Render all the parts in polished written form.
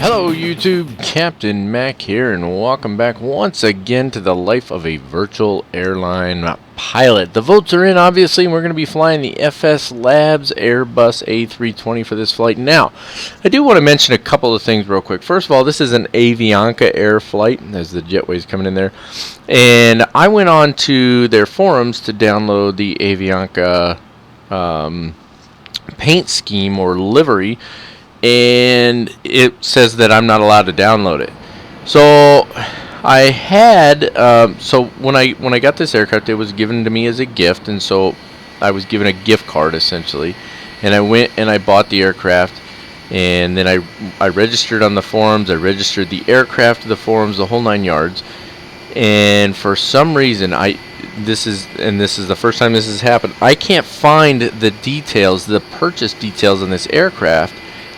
Hello YouTube, Captain Mac here, and welcome back once again to the life of a virtual airline pilot. The votes are in, obviously, and we're going to be flying the FSLabs Airbus A320 for this flight. Now, I do want to mention a couple of things real quick. First of all, this is an Avianca Air flight, as the jetway's coming in there, and I went on to their forums to download the Avianca paint scheme or livery, and it says that I'm not allowed to download it. So I had so when I got this aircraft, it was given to me as a gift, and so I was given a gift card essentially, and I went and I bought the aircraft, and then I registered on the forums. I registered the aircraft to the forums, the whole 9 yards, and for some reason this is the first time this has happened. I can't find the details, the purchase details on this aircraft,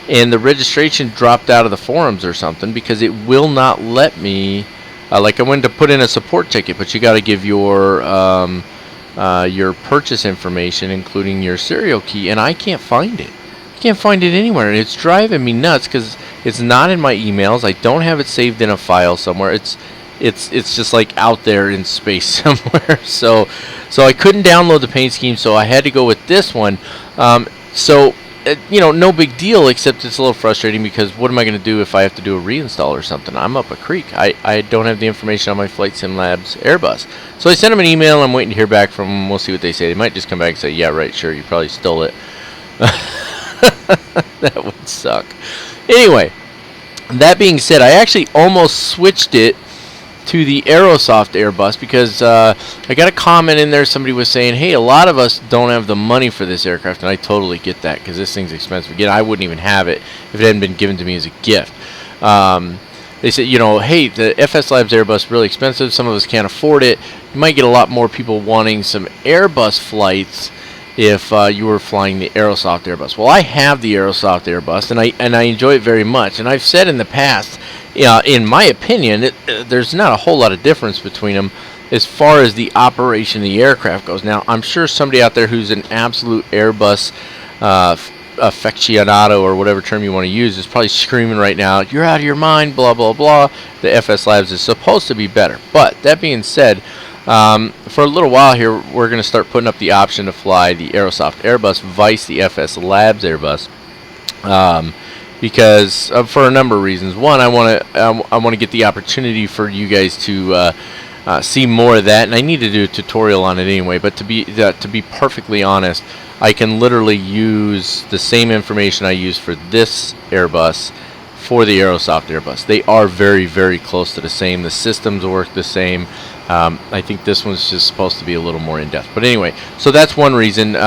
and the registration dropped out of the forums or something because it will not let me. Like I went to put in a support ticket, but you got to give your purchase information, including your serial key, and I can't find it. I can't find it anywhere, and it's driving me nuts because it's not in my emails. I don't have it saved in a file somewhere. It's just like out there in space somewhere. So I couldn't download the paint scheme, so I had to go with this one. You know, no big deal, except it's a little frustrating because what am I going to do if I have to do a reinstall or something? I'm up a creek. I don't have the information on my FSLabs Airbus. So I sent them an email. I'm waiting to hear back from them. We'll see what they say. They might just come back and say, yeah, right, sure, you probably stole it. That would suck. Anyway, that being said, I actually almost switched it to the Aerosoft Airbus because I got a comment in there. Somebody was saying, hey, a lot of us don't have the money for this aircraft, and I totally get that because this thing's expensive. Again, I wouldn't even have it if it hadn't been given to me as a gift. They said, you know, hey, the FSLabs Airbus is really expensive. Some of us can't afford it. You might get a lot more people wanting some Airbus flights if you were flying the Aerosoft Airbus. Well, I have the Aerosoft Airbus, and I enjoy it very much. And I've said in the past, in my opinion, there's not a whole lot of difference between them as far as the operation of the aircraft goes. Now, I'm sure somebody out there who's an absolute Airbus aficionado, or whatever term you want to use, is probably screaming right now, you're out of your mind, blah, blah, blah. The FSLabs is supposed to be better. But that being said, for a little while here, we're going to start putting up the option to fly the Aerosoft Airbus vice the FSLabs Airbus. Because for a number of reasons. One, I want to get the opportunity for you guys to see more of that, and I need to do a tutorial on it anyway. But to be perfectly honest, I can literally use the same information I use for this Airbus for the Aerosoft Airbus. They are very, very close to the same. The systems work the same. I think this one's just supposed to be a little more in depth. But anyway, so that's one reason.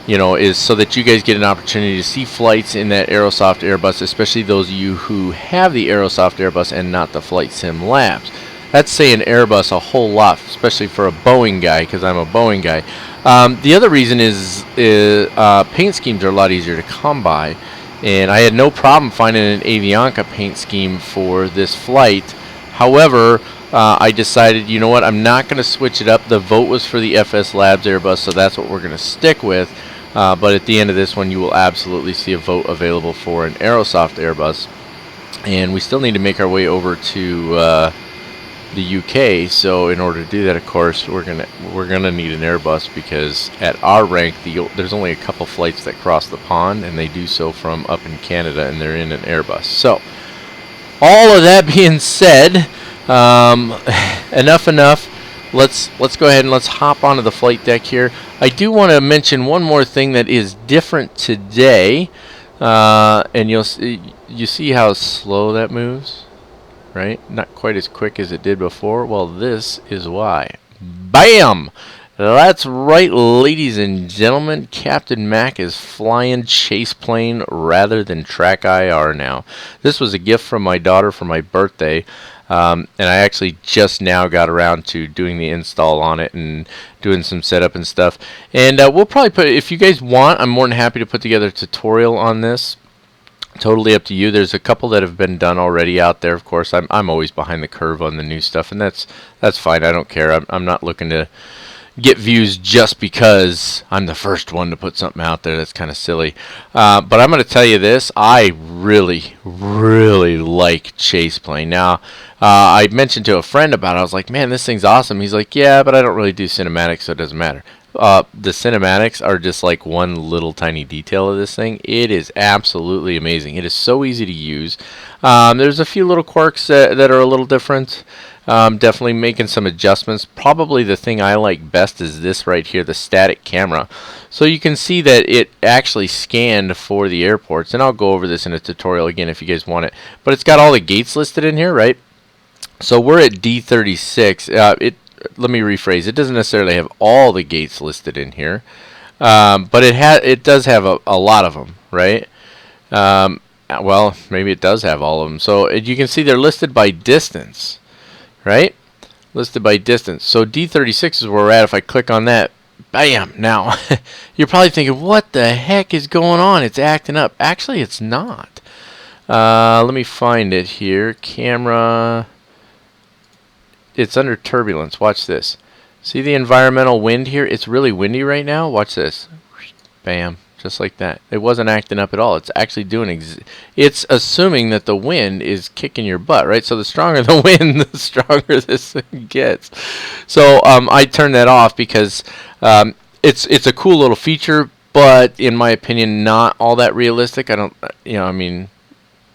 You know, is so that you guys get an opportunity to see flights in that Aerosoft Airbus, especially those of you who have the Aerosoft Airbus and not the Flight Sim Labs. That's saying Airbus a whole lot, especially for a Boeing guy, because I'm a Boeing guy. The other reason is paint schemes are a lot easier to come by, and I had no problem finding an Avianca paint scheme for this flight. However, I decided, you know what, I'm not going to switch it up. The vote was for the FSLabs Airbus, so that's what we're going to stick with. But at the end of this one, you will absolutely see a vote available for an Aerosoft Airbus. And we still need to make our way over to the UK. So in order to do that, of course, we're gonna need an Airbus, because at our rank, there's only a couple flights that cross the pond, and they do so from up in Canada, and they're in an Airbus. So all of that being said, enough. Let's go ahead and let's hop onto the flight deck here. I do want to mention one more thing that is different today, and you see how slow that moves, right? Not quite as quick as it did before. Well, this is why. Bam! That's right, ladies and gentlemen. Captain Mac is flying chase plane rather than track IR now. This was a gift from my daughter for my birthday. And I actually just now got around to doing the install on it and doing some setup and stuff. And we'll probably if you guys want, I'm more than happy to put together a tutorial on this. Totally up to you. There's a couple that have been done already out there. Of course, I'm always behind the curve on the new stuff, and that's fine. I don't care. I'm not looking to get views just because I'm the first one to put something out there. That's kind of silly. But I'm going to tell you this. I really, really like chase plane. Now, I mentioned to a friend about it. I was like, man, this thing's awesome. He's like, yeah, but I don't really do cinematics, so it doesn't matter. The cinematics are just like one little tiny detail of this thing. It is absolutely amazing. It is so easy to use. There's a few little quirks that are a little different. Definitely making some adjustments. Probably the thing I like best is this right here, the static camera. So you can see that it actually scanned for the airports, and I'll go over this in a tutorial again if you guys want it. But it's got all the gates listed in here, right? So we're at D36. Let me rephrase. It doesn't necessarily have all the gates listed in here, but it does have a lot of them, right? Well, maybe it does have all of them. So you can see they're listed by distance, right? Listed by distance. So D36 is where we're at. If I click on that, bam! Now, you're probably thinking, what the heck is going on? It's acting up. Actually, it's not. Let me find it here. Camera. It's under turbulence. Watch this. See the environmental wind here? It's really windy right now. Watch this. Bam. Just like that. It wasn't acting up at all. It's actually doing it's assuming that the wind is kicking your butt, right? So the stronger the wind, the stronger this thing gets. So I turned that off because it's a cool little feature, but in my opinion, not all that realistic. I don't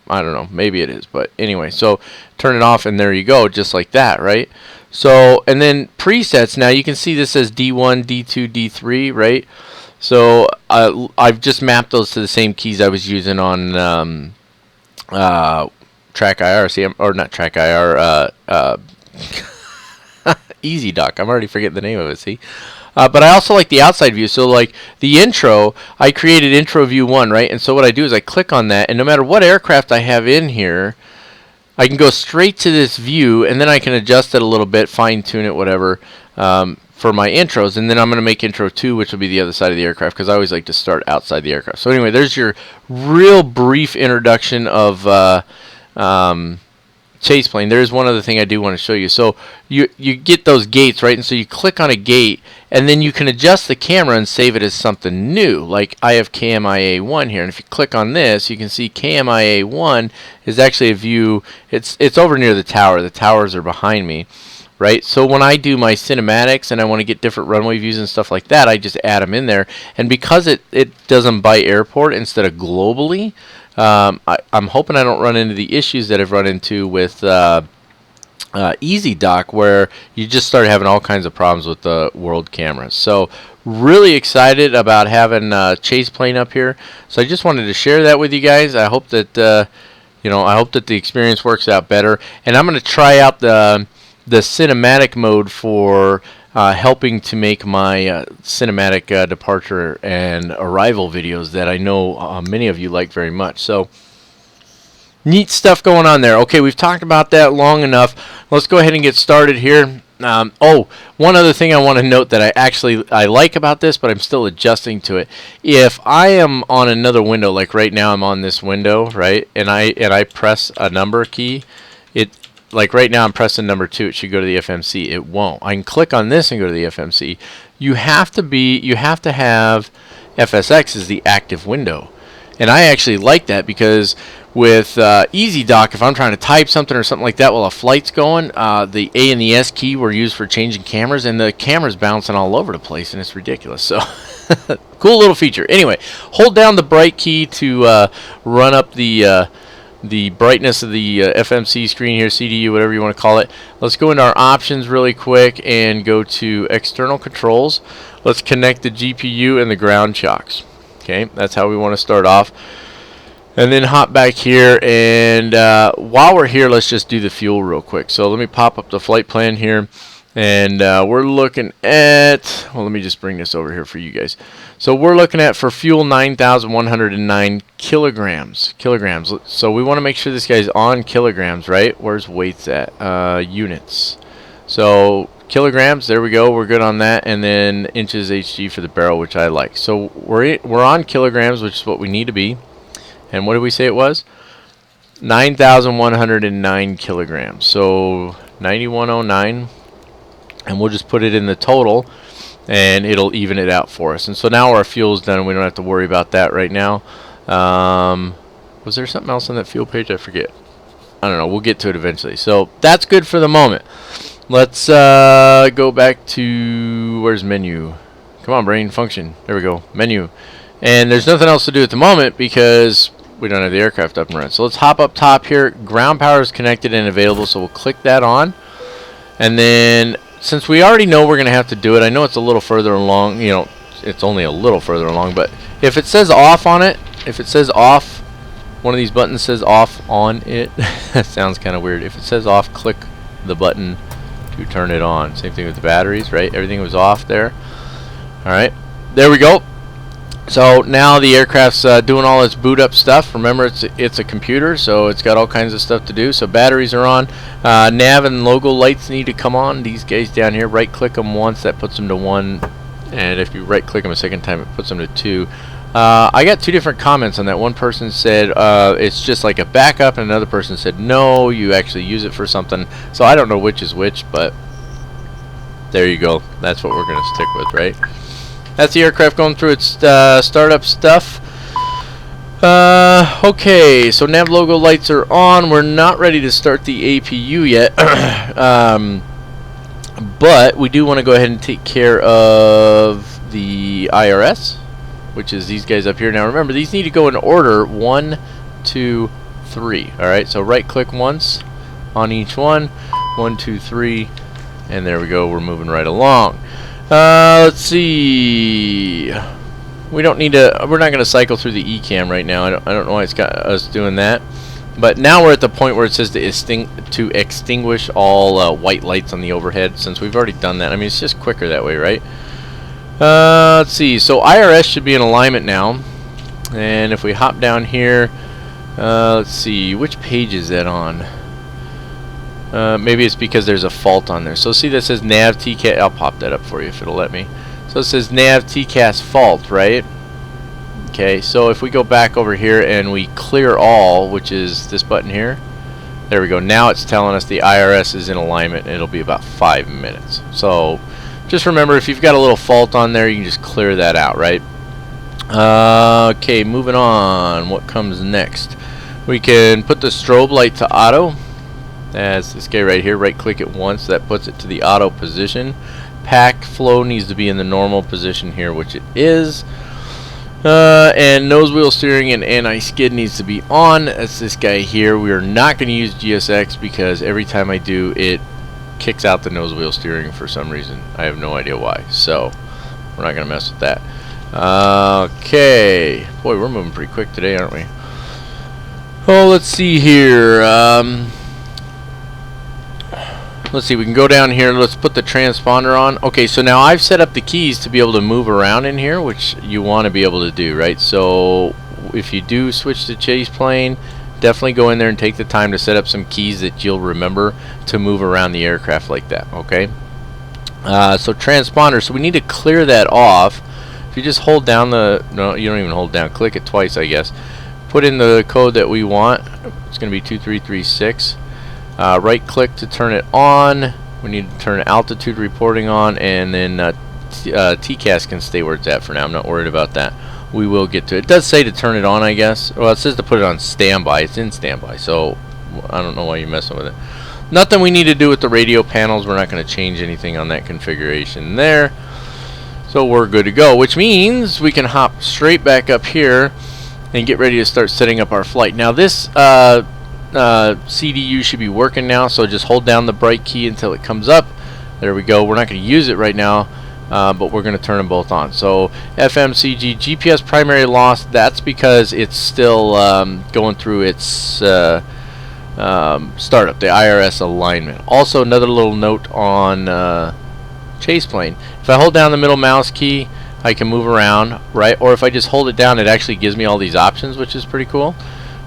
know, maybe it is, but anyway, so turn it off and there you go, just like that, right? So, and then presets, now you can see this says D1, D2, D3, right? So I've just mapped those to the same keys I was using on Track IR, or not Track IR, Easy Dock. I'm already forgetting the name of it, see? But I also like the outside view. So like the intro, I created intro view 1, right? And so what I do is I click on that, and no matter what aircraft I have in here, I can go straight to this view, and then I can adjust it a little bit, fine tune it, whatever, for my intros. And then I'm going to make intro 2, which will be the other side of the aircraft, because I always like to start outside the aircraft. So anyway, there's your real brief introduction of chase plane. There's one other thing I do want to show you. So you get those gates, right? And so you click on a gate, and then you can adjust the camera and save it as something new. Like I have KMIA 1 here, and if you click on this, you can see KMIA 1 is actually a view. It's over near the tower. The towers are behind me, right? So when I do my cinematics and I want to get different runway views and stuff like that, I just add them in there. And because it does them by airport instead of globally, I'm hoping I don't run into the issues that I've run into with Easy Dock, where you just start having all kinds of problems with the world cameras. So really excited about having chase plane up here. So I just wanted to share that with you guys. I hope that I hope that the experience works out better. And I'm going to try out the cinematic mode for helping to make my cinematic departure and arrival videos that I know many of you like very much. So neat stuff going on there. Okay, we've talked about that long enough. Let's go ahead and get started here. One other thing I want to note that I like about this, but I'm still adjusting to it. If I am on another window, like right now I'm on this window, right, and I press a number key, like right now I'm pressing number 2, it should go to the FMC. It won't. I can click on this and go to the FMC. You have to have FSX as the active window. And I actually like that because with Easy Dock, if I'm trying to type something or something like that while a flight's going, the A and the S key were used for changing cameras, and the camera's bouncing all over the place, and it's ridiculous. So cool little feature. Anyway, hold down the bright key to run up the brightness of the FMC screen here, CDU, whatever you want to call it. Let's go into our options really quick and go to external controls. Let's connect the GPU and the ground chocks. Okay, that's how we want to start off. And then hop back here, and while we're here, let's just do the fuel real quick. So let me pop up the flight plan here, and we're looking at, well, let me just bring this over here for you guys. So we're looking at, for fuel, 9,109 kilograms. So we want to make sure this guy's on kilograms, right? Where's weights at? Units. So kilograms, there we go, we're good on that. And then inches HG for the barrel, which I like. So we're on kilograms, which is what we need to be. And what did we say it was? 9,109 kilograms. So 9109, and we'll just put it in the total. and it'll even it out for us. And so now our fuel's done. We don't have to worry about that right now. Was there something else on that fuel page? I forget. I don't know. We'll get to it eventually. So that's good for the moment. Let's go back to, where's menu? Come on, brain, function. There we go, menu. And there's nothing else to do at the moment because we don't have the aircraft up and running. So let's hop up top here. Ground power is connected and available, so we'll click that on. And then, since we already know we're going to have to do it, I know it's a little further along. You know, it's only a little further along, but if it says off on it, if it says off, one of these buttons says off on it. That sounds kind of weird. If it says off, click the button to turn it on. Same thing with the batteries, right? Everything was off there. Alright, there we go. So now the aircraft's doing all its boot up stuff. Remember, it's a computer, so it's got all kinds of stuff to do. So batteries are on. Nav and logo lights need to come on. These guys down here, right click them once, that puts them to 1. And if you right click them a second time, it puts them to 2. I got 2 different comments on that. One person said it's just like a backup, and another person said no, you actually use it for something. So I don't know which is which, but there you go. That's what we're going to stick with, right? That's the aircraft going through its startup stuff. Okay, so nav logo lights are on. We're not ready to start the APU yet. But we do want to go ahead and take care of the IRS, which is these guys up here. Now remember, these need to go in order 1, 2, 3. Alright, so right click once on each one. 1, 2, 3. And there we go, we're moving right along. Let's see. We don't need to. We're not going to cycle through the ECAM right now. I don't know why it's got us doing that. But now we're at the point where it says to extinguish all white lights on the overhead. Since we've already done that, I mean, it's just quicker that way, right? Let's see. So IRS should be in alignment now. And if we hop down here, let's see, which page is that on? Maybe it's because there's a fault on there. So see that says nav TCAS. I'll pop that up for you if it'll let me. So it says nav TCAS fault, right? Okay, so if we go back over here and we clear all, which is this button here, there we go. Now it's telling us the IRS is in alignment, and it'll be about 5 minutes. So just remember, if you've got a little fault on there, you can just clear that out, right? Okay, moving on. What comes next? We can put the strobe light to auto. That's this guy right here. Right click it once, that puts it to the auto position. Pack flow needs to be in the normal position here, which it is. And nose wheel steering and anti-skid needs to be on. That's this guy here. We are not going to use GSX because every time I do, it kicks out the nose wheel steering for some reason. I have no idea why. So we're not going to mess with that. Okay. Boy, we're moving pretty quick today, aren't we? Oh, let's see here. Let's see, we can go down here. Let's put the transponder on. Okay, so now I've set up the keys to be able to move around in here, which you want to be able to do, right? So if you do switch to chase plane, definitely go in there and take the time to set up some keys that you'll remember to move around the aircraft like that, okay? So transponder, so we need to clear that off. If you just hold down the, no, you don't even hold down, click it twice, I guess. Put in the code that we want. It's going to be 2336. Right click to turn it on. We need to turn altitude reporting on, and then TCAS can stay where it's at for now. I'm not worried about that. We will get to it. It does say to turn it on, I guess. Well, it says to put it on standby. It's in standby, so I don't know why you're messing with it. Nothing we need to do with the radio panels. We're not going to change anything on that configuration there. So we're good to go, which means we can hop straight back up here and get ready to start setting up our flight. Now this CDU should be working now, so just hold down the bright key until it comes up. There we go. We're not going to use it right now, but we're going to turn them both on. So FMCG GPS primary loss, that's because it's still going through its startup, the IRS alignment. Also, another little note on chase plane. If I hold down the middle mouse key, I can move around, right? Or if I just hold it down, it actually gives me all these options, which is pretty cool.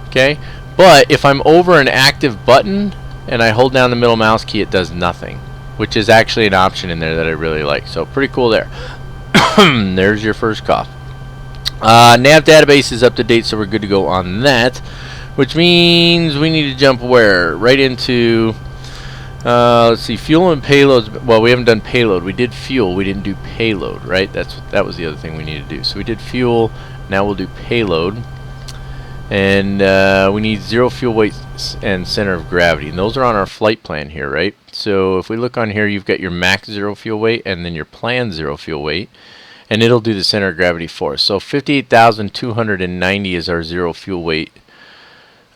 Okay. But if I'm over an active button and I hold down the middle mouse key, it does nothing, which is actually an option in there that I really like. So pretty cool there. There's your first cough. Nav database is up to date, so we're good to go on that, which means we need to jump where? Right into Let's see, fuel and payloads. Well, we haven't done payload. We did fuel. We didn't do payload, right? That was the other thing we need to do. So we did fuel. Now we'll do payload. And we need 0 fuel weight and center of gravity. And those are on our flight plan here, right? So if we look on here, you've got your max 0 fuel weight and then your planned 0 fuel weight. And it'll do the center of gravity for us. So 58,290 is our 0 fuel weight.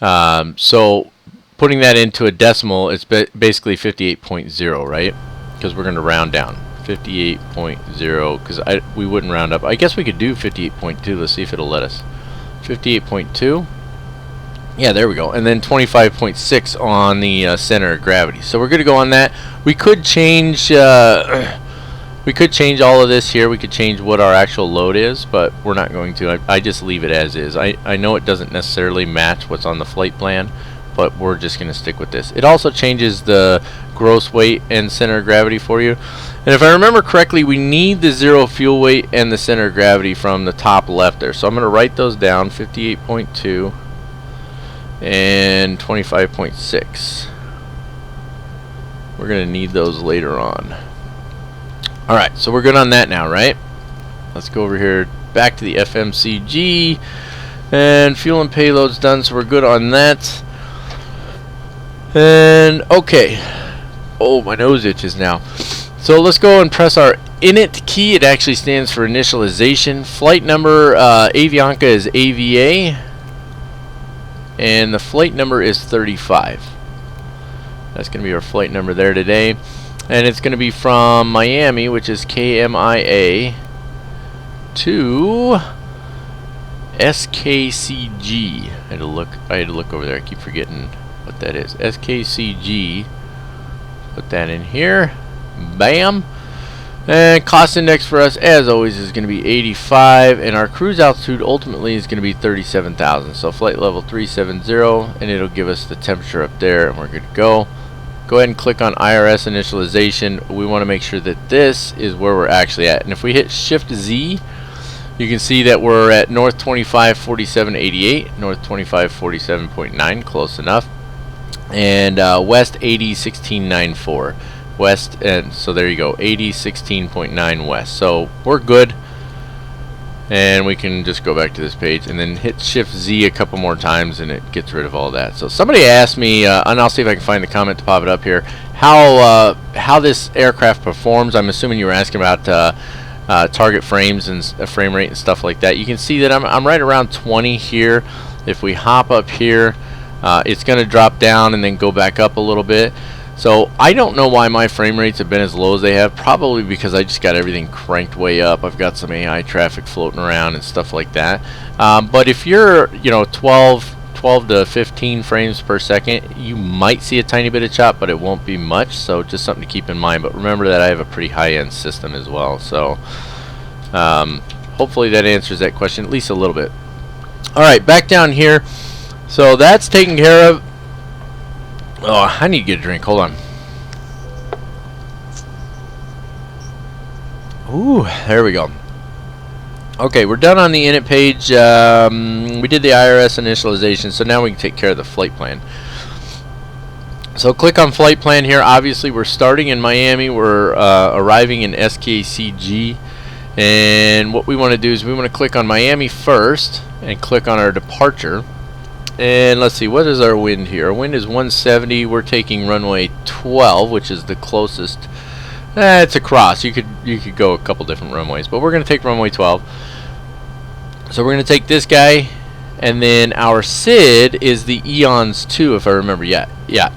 So putting that into a decimal, it's basically 58.0, right? Because we're going to round down. 58.0, because we wouldn't round up. I guess we could do 58.2. Let's see if it'll let us. 58.2. Yeah, there we go. And then 25.6 on the center of gravity. So we're going to go on that. We could change... we could change all of this here. We could change what our actual load is, but we're not going to. I just leave it as is. I know it doesn't necessarily match what's on the flight plan, but we're just going to stick with this. It also changes the gross weight and center of gravity for you. And if I remember correctly, we need the 0 fuel weight and the center of gravity from the top left there. So I'm going to write those down, 58.2 and 25.6. We're going to need those later on. Alright, so we're good on that now, right? Let's go over here back to the FMCG. And fuel and payload's done, so we're good on that. And, okay. Oh, my nose itches now. So let's go and press our init key. It actually stands for initialization. Flight number, Avianca is AVA. And the flight number is 35. That's going to be our flight number there today. And it's going to be from Miami, which is KMIA, to SKCG. I had to look over there. I keep forgetting what that is. SKCG. Put that in here. Bam. And cost index for us, as always, is going to be 85. And our cruise altitude ultimately is going to be 37,000. So flight level 370. And it'll give us the temperature up there. And we're good to go. Go ahead and click on IRS initialization. We want to make sure that this is where we're actually at. And if we hit Shift Z, you can see that we're at north 2547.88, north 2547.9, close enough, and west 8016.94 west. And so there you go, 8016.9 west. So we're good. And we can just go back to this page and then hit Shift Z a couple more times and it gets rid of all that. So somebody asked me, and I'll see if I can find the comment to pop it up here, how this aircraft performs. I'm assuming you were asking about target frames and frame rate and stuff like that. You can see that I'm right around 20 here. If we hop up here, it's going to drop down and then go back up a little bit. So I don't know why my frame rates have been as low as they have. Probably because I just got everything cranked way up. I've got some AI traffic floating around and stuff like that. But if you're, 12 to 15 frames per second, you might see a tiny bit of chop, but it won't be much. So just something to keep in mind. But remember that I have a pretty high-end system as well. So hopefully that answers that question at least a little bit. All right, back down here. So that's taken care of. Oh, I need to get a drink. Hold on. Ooh, there we go. Okay, we're done on the init page. We did the IRS initialization, so now we can take care of the flight plan. So click on flight plan here. Obviously, we're starting in Miami. We're arriving in SKCG. And what we want to do is we want to click on Miami first and click on our departure. And let's see, what is our wind here? Our wind is 170. We're taking runway 12, which is the closest. It's a cross. You could go a couple different runways, but we're going to take runway 12. So we're going to take this guy, and then our SID is the Eons 2, if I remember. Yeah,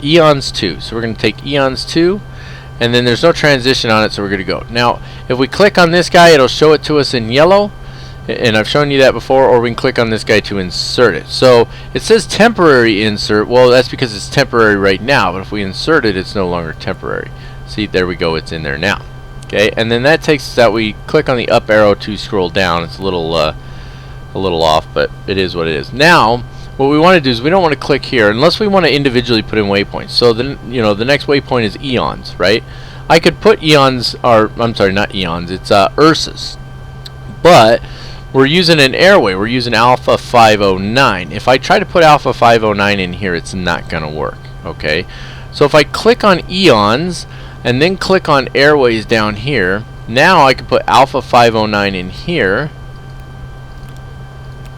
Eons 2. So we're going to take Eons 2, and then there's no transition on it, so we're going to go. Now, if we click on this guy, it'll show it to us in yellow. And I've shown you that before, or we can click on this guy to insert it. So it says temporary insert. Well, that's because it's temporary right now, but if we insert it, it's no longer temporary. See, there we go, it's in there now. Okay, and then that takes us out. We click on the up arrow to scroll down. It's a little off, but it is what it is. Now, what we want to do is we don't want to click here unless we want to individually put in waypoints. So then, the next waypoint is Eons, right? I could put Eons, or I'm sorry, not Eons. It's URSAs, but we're using an airway. We're using Alpha 509. If I try to put Alpha 509 in here, it's not going to work. Okay. So if I click on Eons and then click on Airways down here, now I can put Alpha 509 in here.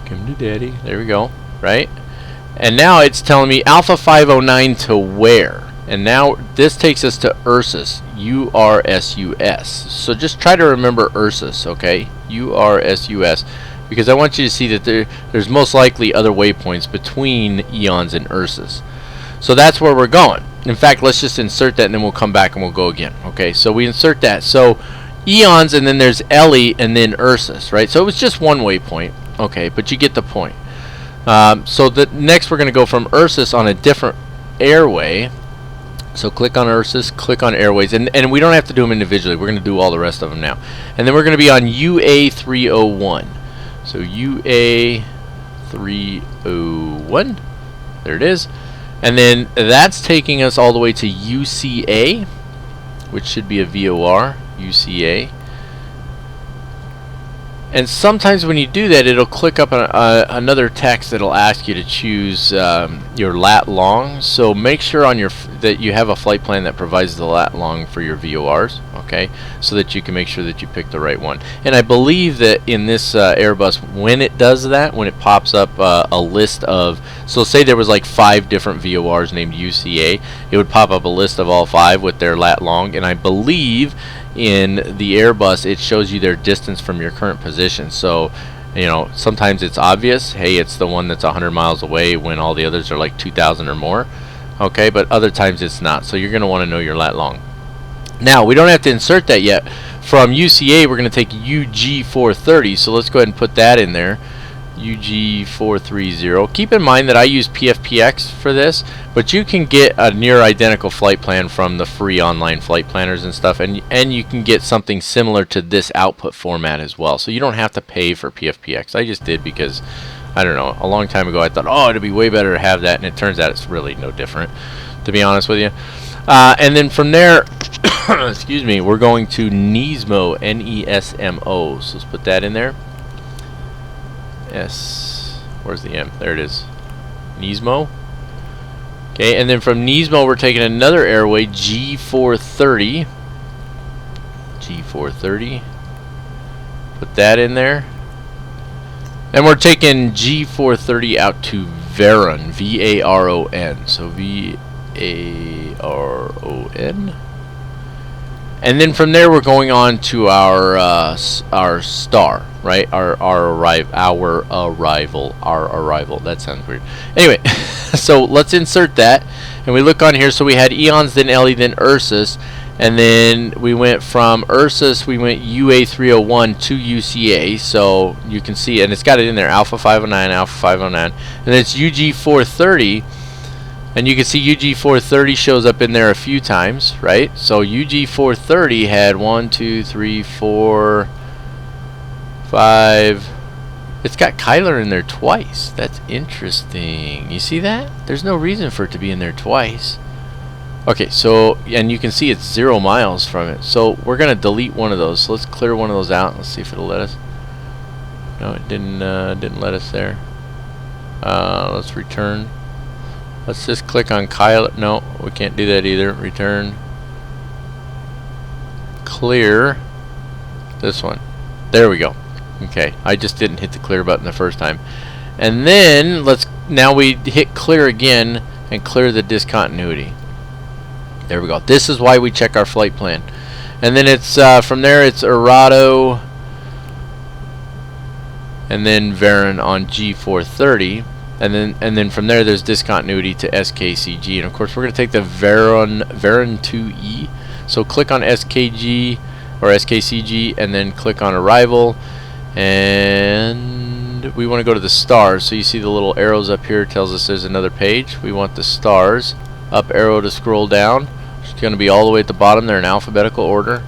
Come to daddy. There we go. Right? And now it's telling me Alpha 509 to where? And now this takes us to URSUS. URSUS. So just try to remember URSUS, okay? URSUS. Because I want you to see that there's most likely other waypoints between Eons and URSUS. So that's where we're going. In fact, let's just insert that and then we'll come back and we'll go again. Okay, so we insert that. So Eons and then there's LE and then URSUS, right? So it was just one waypoint. Okay, but you get the point. So next we're going to go from URSUS on a different airway. So click on URSUS, click on Airways, and we don't have to do them individually. We're going to do all the rest of them now. And then we're going to be on UA301. So UA301, there it is. And then that's taking us all the way to UCA, which should be a VOR, UCA. And sometimes when you do that, it'll click up another text that'll ask you to choose your lat long. So make sure on that you have a flight plan that provides the lat long for your VORs, okay? So that you can make sure that you pick the right one. And I believe that in this Airbus, when it does that, when it pops up a list of, so say there was like 5 different VORs named UCA, it would pop up a list of all 5 with their lat long. And I believe in the Airbus it shows you their distance from your current position. So you know, sometimes it's obvious, hey, it's the one that's 100 miles away when all the others are like 2,000 or more, okay, but other times it's not. So you're going to want to know your lat long. Now we don't have to insert that yet. From UCA we're going to take UG430, so let's go ahead and put that in there. UG430. Keep in mind that I use PFPX for this, but you can get a near identical flight plan from the free online flight planners and stuff, and you can get something similar to this output format as well. So you don't have to pay for PFPX. I just did because, I don't know, a long time ago I thought, oh, it'd be way better to have that, and it turns out it's really no different, to be honest with you. And then from there, excuse me, we're going to NESMO, N-E-S-M-O. So let's put that in there. S, where's the M? There it is. NESMO. Okay, and then from NESMO we're taking another airway, G430. G430. Put that in there. And we're taking G430 out to Varon, V-A-R-O-N. So V-A-R-O-N. And then from there we're going on to our star, right? Our arrival. That sounds weird. Anyway, so let's insert that, and we look on here. So we had Eons, then LE, then URSUS, and then we went from URSUS, we went UA301 to UCA. So you can see, and it's got it in there, Alpha 509, Alpha 509, and then it's UG430. And you can see UG430 shows up in there a few times, right? So UG430 had 1, 2, 3, 4, 5. It's got Kyler in there twice. That's interesting. You see that? There's no reason for it to be in there twice. Okay, so, and you can see it's 0 miles from it. So we're going to delete one of those. So let's clear one of those out. Let's see if it'll let us. No, it didn't let us there. Let's return. Let's just click on Kyler. No, we can't do that either. Return. Clear. This one. There we go. Okay, I just didn't hit the clear button the first time. And then now we hit clear again and clear the discontinuity. There we go. This is why we check our flight plan. And then it's from there it's Errado and then Varon on G430. And then from there there's discontinuity to SKCG, and of course we're going to take the Varon 2E. So click on SKG or SKCG and then click on arrival, and we want to go to the stars. So you see the little arrows up here, tells us there's another page. We want the stars. Up arrow to scroll down. It's going to be all the way at the bottom. They're in alphabetical order.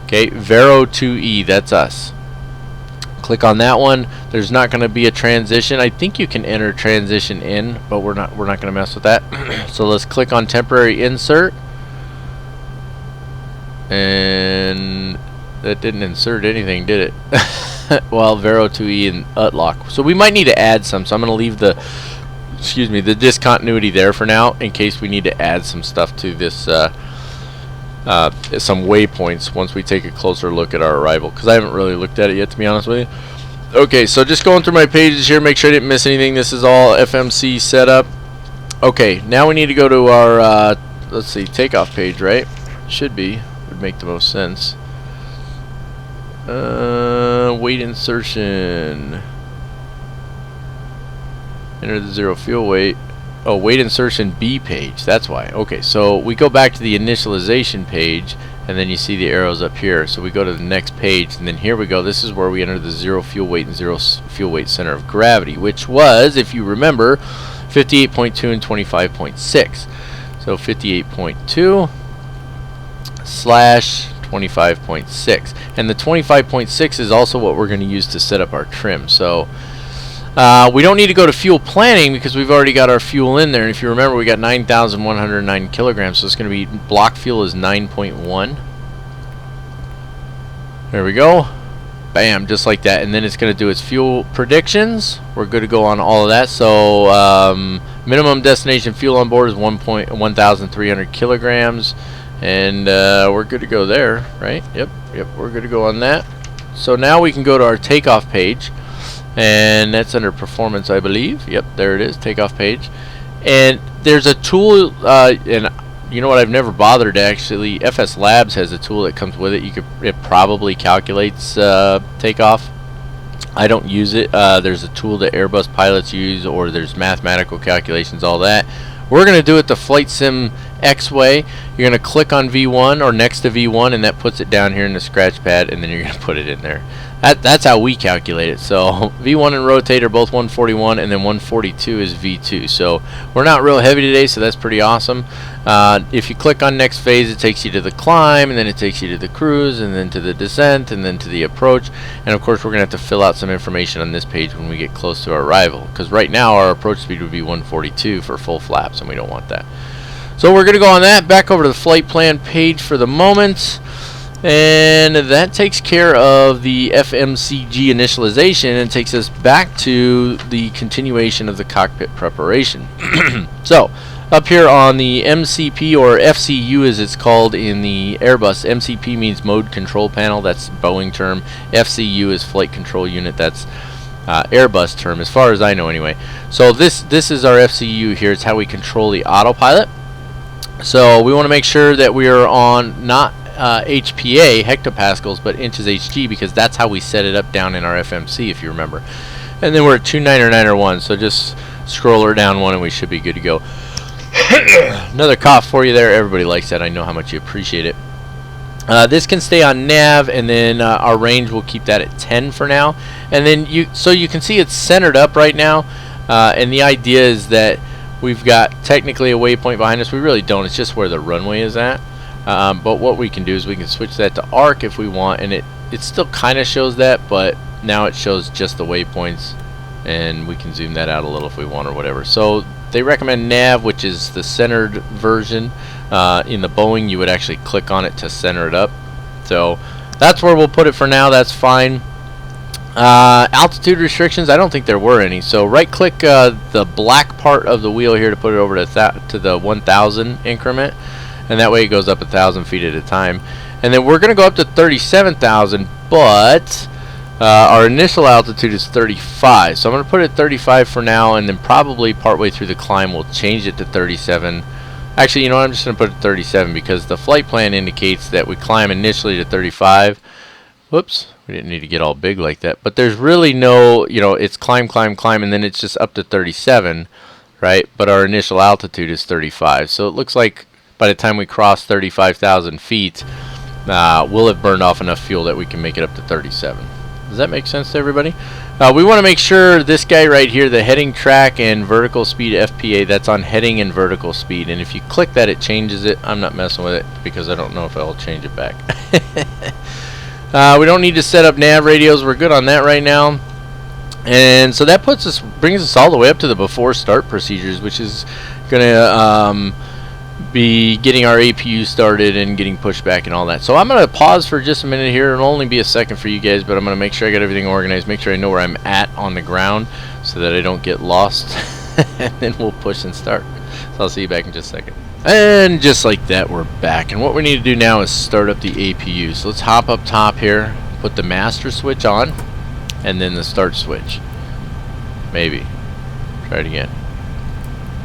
Okay, Varo 2E, that's us. Click on that one. There's not going to be a transition. I think you can enter transition in, but we're not going to mess with that. So let's click on temporary insert, and that didn't insert anything, did it? Well, Varo 2E and Utlock. So we might need to add some. So I'm going to leave the excuse me, the discontinuity there for now in case we need to add some stuff to this, some waypoints once we take a closer look at our arrival, because I haven't really looked at it yet, to be honest with you. Okay, so just going through my pages here, make sure I didn't miss anything. This is all FMC setup. Okay, now we need to go to our, let's see, takeoff page, right? Should be. Would make the most sense. Weight insertion. Enter the zero fuel weight. Oh, weight insertion B page. That's why. Okay, so we go back to the initialization page, and then you see the arrows up here. So we go to the next page, and then here we go. This is where we enter the zero fuel weight and zero fuel weight center of gravity, which was, if you remember, 58.2 and 25.6. So 58.2 slash 25.6. And the 25.6 is also what we're going to use to set up our trim. So we don't need to go to fuel planning because we've already got our fuel in there. And if you remember, we got 9,109 kilograms, so it's going to be block fuel is 9.1. There we go. Bam, just like that. And then it's going to do its fuel predictions. We're good to go on all of that. So minimum destination fuel on board is 1,300 kilograms. And we're good to go there, right? Yep, we're good to go on that. So now we can go to our takeoff page. And that's under performance, I believe. Yep, there it is, takeoff page. And there's a tool, and you know what, I've never bothered actually. FSLabs has a tool that comes with it. It probably calculates takeoff. I don't use it. There's a tool that Airbus pilots use, or there's mathematical calculations, all that. We're going to do it the Flight Sim X way. You're going to click on V1 or next to V1, and that puts it down here in the scratch pad, and then you're going to put it in there. That's how we calculate it. So V1 and rotate are both 141, and then 142 is V2. So we're not real heavy today, so that's pretty awesome. If you click on next phase, it takes you to the climb, and then it takes you to the cruise, and then to the descent, and then to the approach. And of course, we're going to have to fill out some information on this page when we get close to our arrival, because right now our approach speed would be 142 for full flaps, and we don't want that. So we're going to go on that. Back over to the flight plan page for the moment. And that takes care of the FMCG initialization and takes us back to the continuation of the cockpit preparation. So, up here on the MCP, or FCU as it's called in the Airbus, MCP means Mode Control Panel, that's Boeing term. FCU is Flight Control Unit, that's Airbus term, as far as I know anyway. So this is our FCU here. It's how we control the autopilot. So we want to make sure that we are on not HPA, hectopascals, but inches HG, because that's how we set it up down in our FMC, if you remember. And then we're at 29901, so just scroll her down one and we should be good to go. Another cough for you there. Everybody likes that. I know how much you appreciate it. This can stay on nav, and then our range, we'll keep that at 10 for now. And then you can see it's centered up right now, and the idea is that we've got technically a waypoint behind us. We really don't. It's just where the runway is at. But what we can do is we can switch that to arc if we want, and it still kind of shows that, but now it shows just the waypoints, and we can zoom that out a little if we want or whatever. So they recommend nav, which is the centered version. In the Boeing, you would actually click on it to center it up. So that's where we'll put it for now. That's fine. Altitude restrictions, I don't think there were any. So right click the black part of the wheel here to put it over to the 1000 increment, and that way it goes up 1,000 feet at a time. And then we're going to go up to 37,000, but our initial altitude is 35. So I'm going to put it at 35 for now, and then probably partway through the climb we'll change it to 37. Actually, you know what, I'm just going to put it at 37 because the flight plan indicates that we climb initially to 35. Whoops, we didn't need to get all big like that. But there's really no, it's climb, climb, climb, and then it's just up to 37, right? But our initial altitude is 35. So it looks like by the time we cross 35,000 feet, we'll have burned off enough fuel that we can make it up to 37. Does that make sense to everybody? We want to make sure this guy right here, the heading track and vertical speed FPA, that's on heading and vertical speed. And if you click that, it changes it. I'm not messing with it because I don't know if I'll change it back. We don't need to set up nav radios. We're good on that right now. And so that brings us all the way up to the before start procedures, which is going to be getting our APU started and getting pushback and all that. So I'm going to pause for just a minute here. It'll only be a second for you guys, but I'm going to make sure I got everything organized, make sure I know where I'm at on the ground so that I don't get lost. and then we'll push and start. So I'll see you back in just a second. And just like that, we're back. And what we need to do now is start up the APU. So let's hop up top here, put the master switch on, and then the start switch. Maybe. Try it again.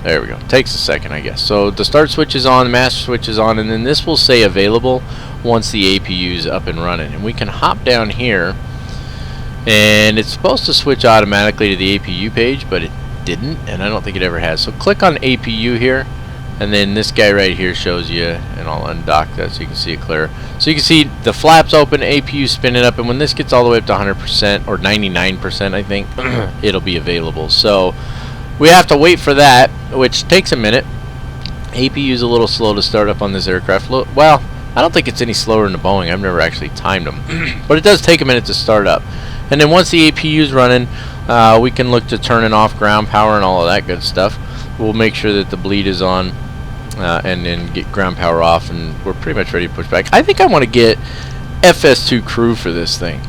There we go. Takes a second, I guess. So the start switch is on, the master switch is on, and then this will say available once the APU is up and running. And we can hop down here, and it's supposed to switch automatically to the APU page, but it didn't, and I don't think it ever has. So click on APU here, and then this guy right here shows you, and I'll undock that so you can see it clear. So you can see the flaps open, APU spinning up, and when this gets all the way up to 100% or 99%, I think, it'll be available. So we have to wait for that, which takes a minute. APU is a little slow to start up on this aircraft. Well, I don't think it's any slower than the Boeing. I've never actually timed them, but it does take a minute to start up. And then once the APU is running, we can look to turning off ground power and all of that good stuff. We'll make sure that the bleed is on, and then get ground power off, and we're pretty much ready to push back. I think I want to get FS2 crew for this thing.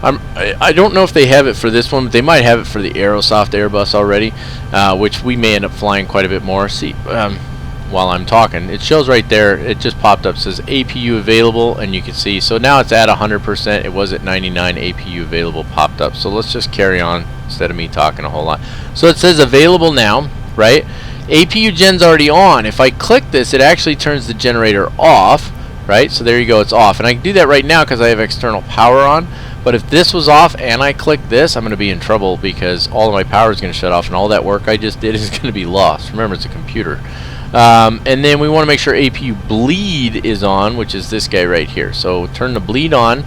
I don't know if they have it for this one, but they might have it for the Aerosoft Airbus already, which we may end up flying quite a bit more. See, while I'm talking, it shows right there, it just popped up, says APU available, and you can see, so now it's at 100%, it was at 99, APU available popped up. So let's just carry on instead of me talking a whole lot. So it says available now, right? APU gen's already on. If I click this, it actually turns the generator off, right? So there you go, it's off. And I can do that right now because I have external power on. But if this was off and I click this, I'm going to be in trouble because all of my power is going to shut off and all that work I just did is going to be lost. Remember, it's a computer. And then we want to make sure APU bleed is on, which is this guy right here. So turn the bleed on.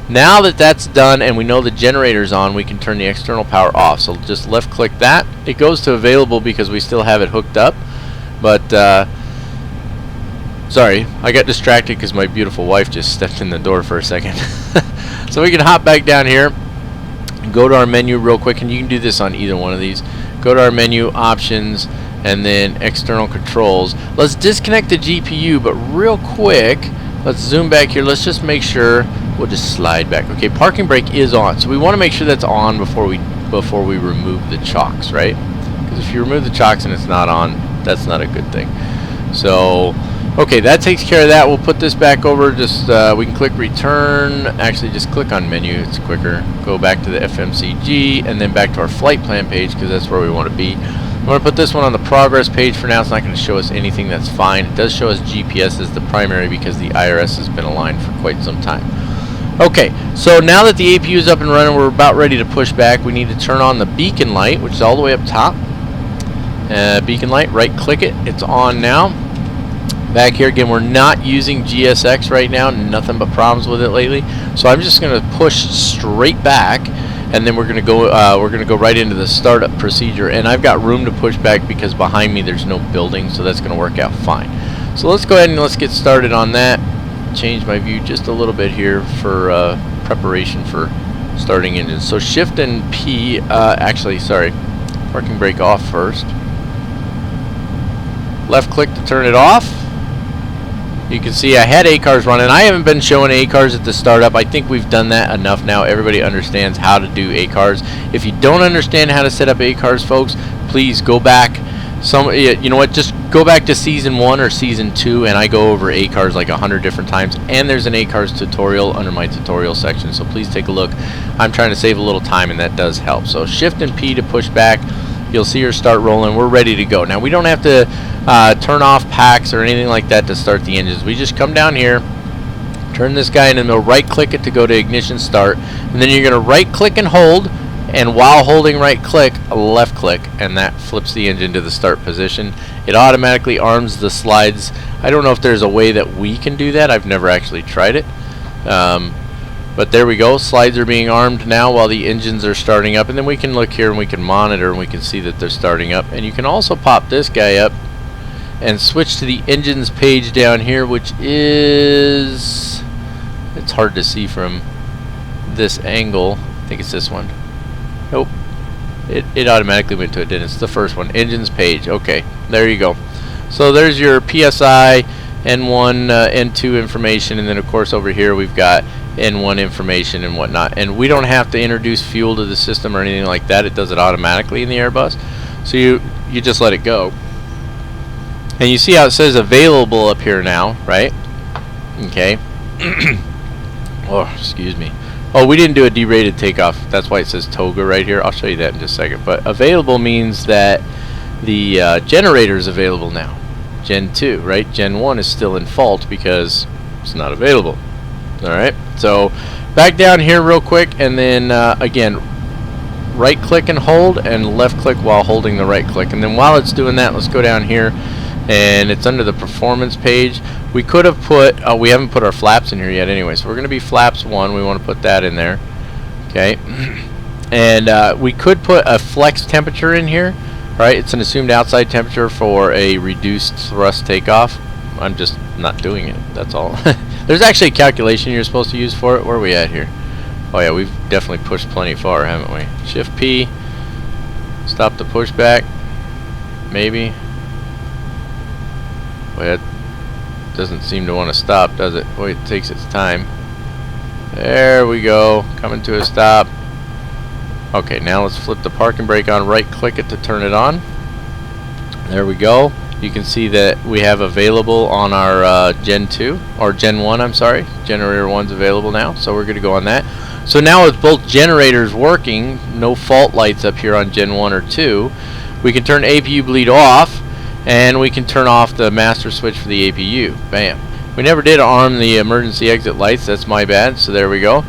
Now that that's done and we know the generator's on, we can turn the external power off. So just left click that. It goes to available because we still have it hooked up. But sorry, I got distracted because my beautiful wife just stepped in the door for a second. So we can hop back down here, go to our menu real quick, and you can do this on either one of these. Go to our menu, options, and then external controls. Let's disconnect the GPU, but real quick, let's zoom back here. Let's just make sure. We'll just slide back. Okay, parking brake is on, so we want to make sure that's on before we remove the chocks, right? Because if you remove the chocks and it's not on, that's not a good thing. So, okay, that takes care of that. We'll put this back over. Just we can click return. Actually, just click on menu. It's quicker. Go back to the FMCG and then back to our flight plan page because that's where we want to be. I'm going to put this one on the progress page for now. It's not going to show us anything. That's fine. It does show us GPS as the primary because the IRS has been aligned for quite some time. Okay, so now that the APU is up and running, we're about ready to push back. We need to turn on the beacon light, which is all the way up top. Beacon light, right click it. It's on now. Back here again, we're not using GSX right now. Nothing but problems with it lately. So I'm just going to push straight back, and then we're going to go right into the startup procedure. And I've got room to push back because behind me there's no building, so that's going to work out fine. So let's go ahead and let's get started on that. Change my view just a little bit here for preparation for starting engines. So shift and P, actually, sorry, parking brake off first. Left click to turn it off. You can see I had ACARS running. I haven't been showing ACARS at the startup. I think we've done that enough now. Everybody understands how to do ACARS. If you don't understand how to set up ACARS, folks, please go back. You know what, just go back to season 1 or season 2 and I go over ACARS like 100 different times, and there's an ACARS tutorial under my tutorial section, so please take a look. I'm trying to save a little time and that does help. So shift and P to push back. You'll see her start rolling. We're ready to go. Now we don't have to turn off packs or anything like that to start the engines. We just come down here, turn this guy in the middle, right click it to go to ignition start, and then you're going to right click and hold. And while holding right click, left click, and that flips the engine to the start position. It automatically arms the slides. I don't know if there's a way that we can do that. I've never actually tried it. But there we go. Slides are being armed now while the engines are starting up. And then we can look here and we can monitor and we can see that they're starting up. And you can also pop this guy up and switch to the engines page down here, which is... it's hard to see from this angle. I think it's this one. Nope. It automatically went to it, didn't it? It's the first one. Engines page. Okay. There you go. So there's your PSI, N1, N2 information, and then of course over here we've got N1 information and whatnot. And we don't have to introduce fuel to the system or anything like that. It does it automatically in the Airbus. So you just let it go. And you see how it says available up here now, right? Okay. Oh, excuse me. Oh, we didn't do a derated takeoff. That's why it says TOGA right here. I'll show you that in just a second. But available means that the generator is available now. Gen 2, right? Gen 1 is still in fault because it's not available. Alright, so back down here real quick, and then again, right click and hold, and left click while holding the right click. And then while it's doing that, let's go down here, and it's under the performance page. We could have put, we haven't put our flaps in here yet anyway, so we're going to be flaps 1. We want to put that in there. Okay, and we could put a flex temperature in here. Right, it's an assumed outside temperature for a reduced thrust takeoff. I'm just not doing it, that's all. There's actually a calculation you're supposed to use for it. Where are we at here? Oh yeah, we've definitely pushed plenty far, haven't we? Shift P, stop the pushback, maybe. Boy, that doesn't seem to want to stop, does it? Boy, it takes its time. There we go, coming to a stop. Okay, now let's flip the parking brake on, right click it to turn it on. There we go. You can see that we have available on our Gen 2, or Gen 1, I'm sorry. Generator 1's available now, so we're going to go on that. So now with both generators working, no fault lights up here on Gen 1 or 2, we can turn APU bleed off, and we can turn off the master switch for the APU. Bam. We never did arm the emergency exit lights, that's my bad, so there we go.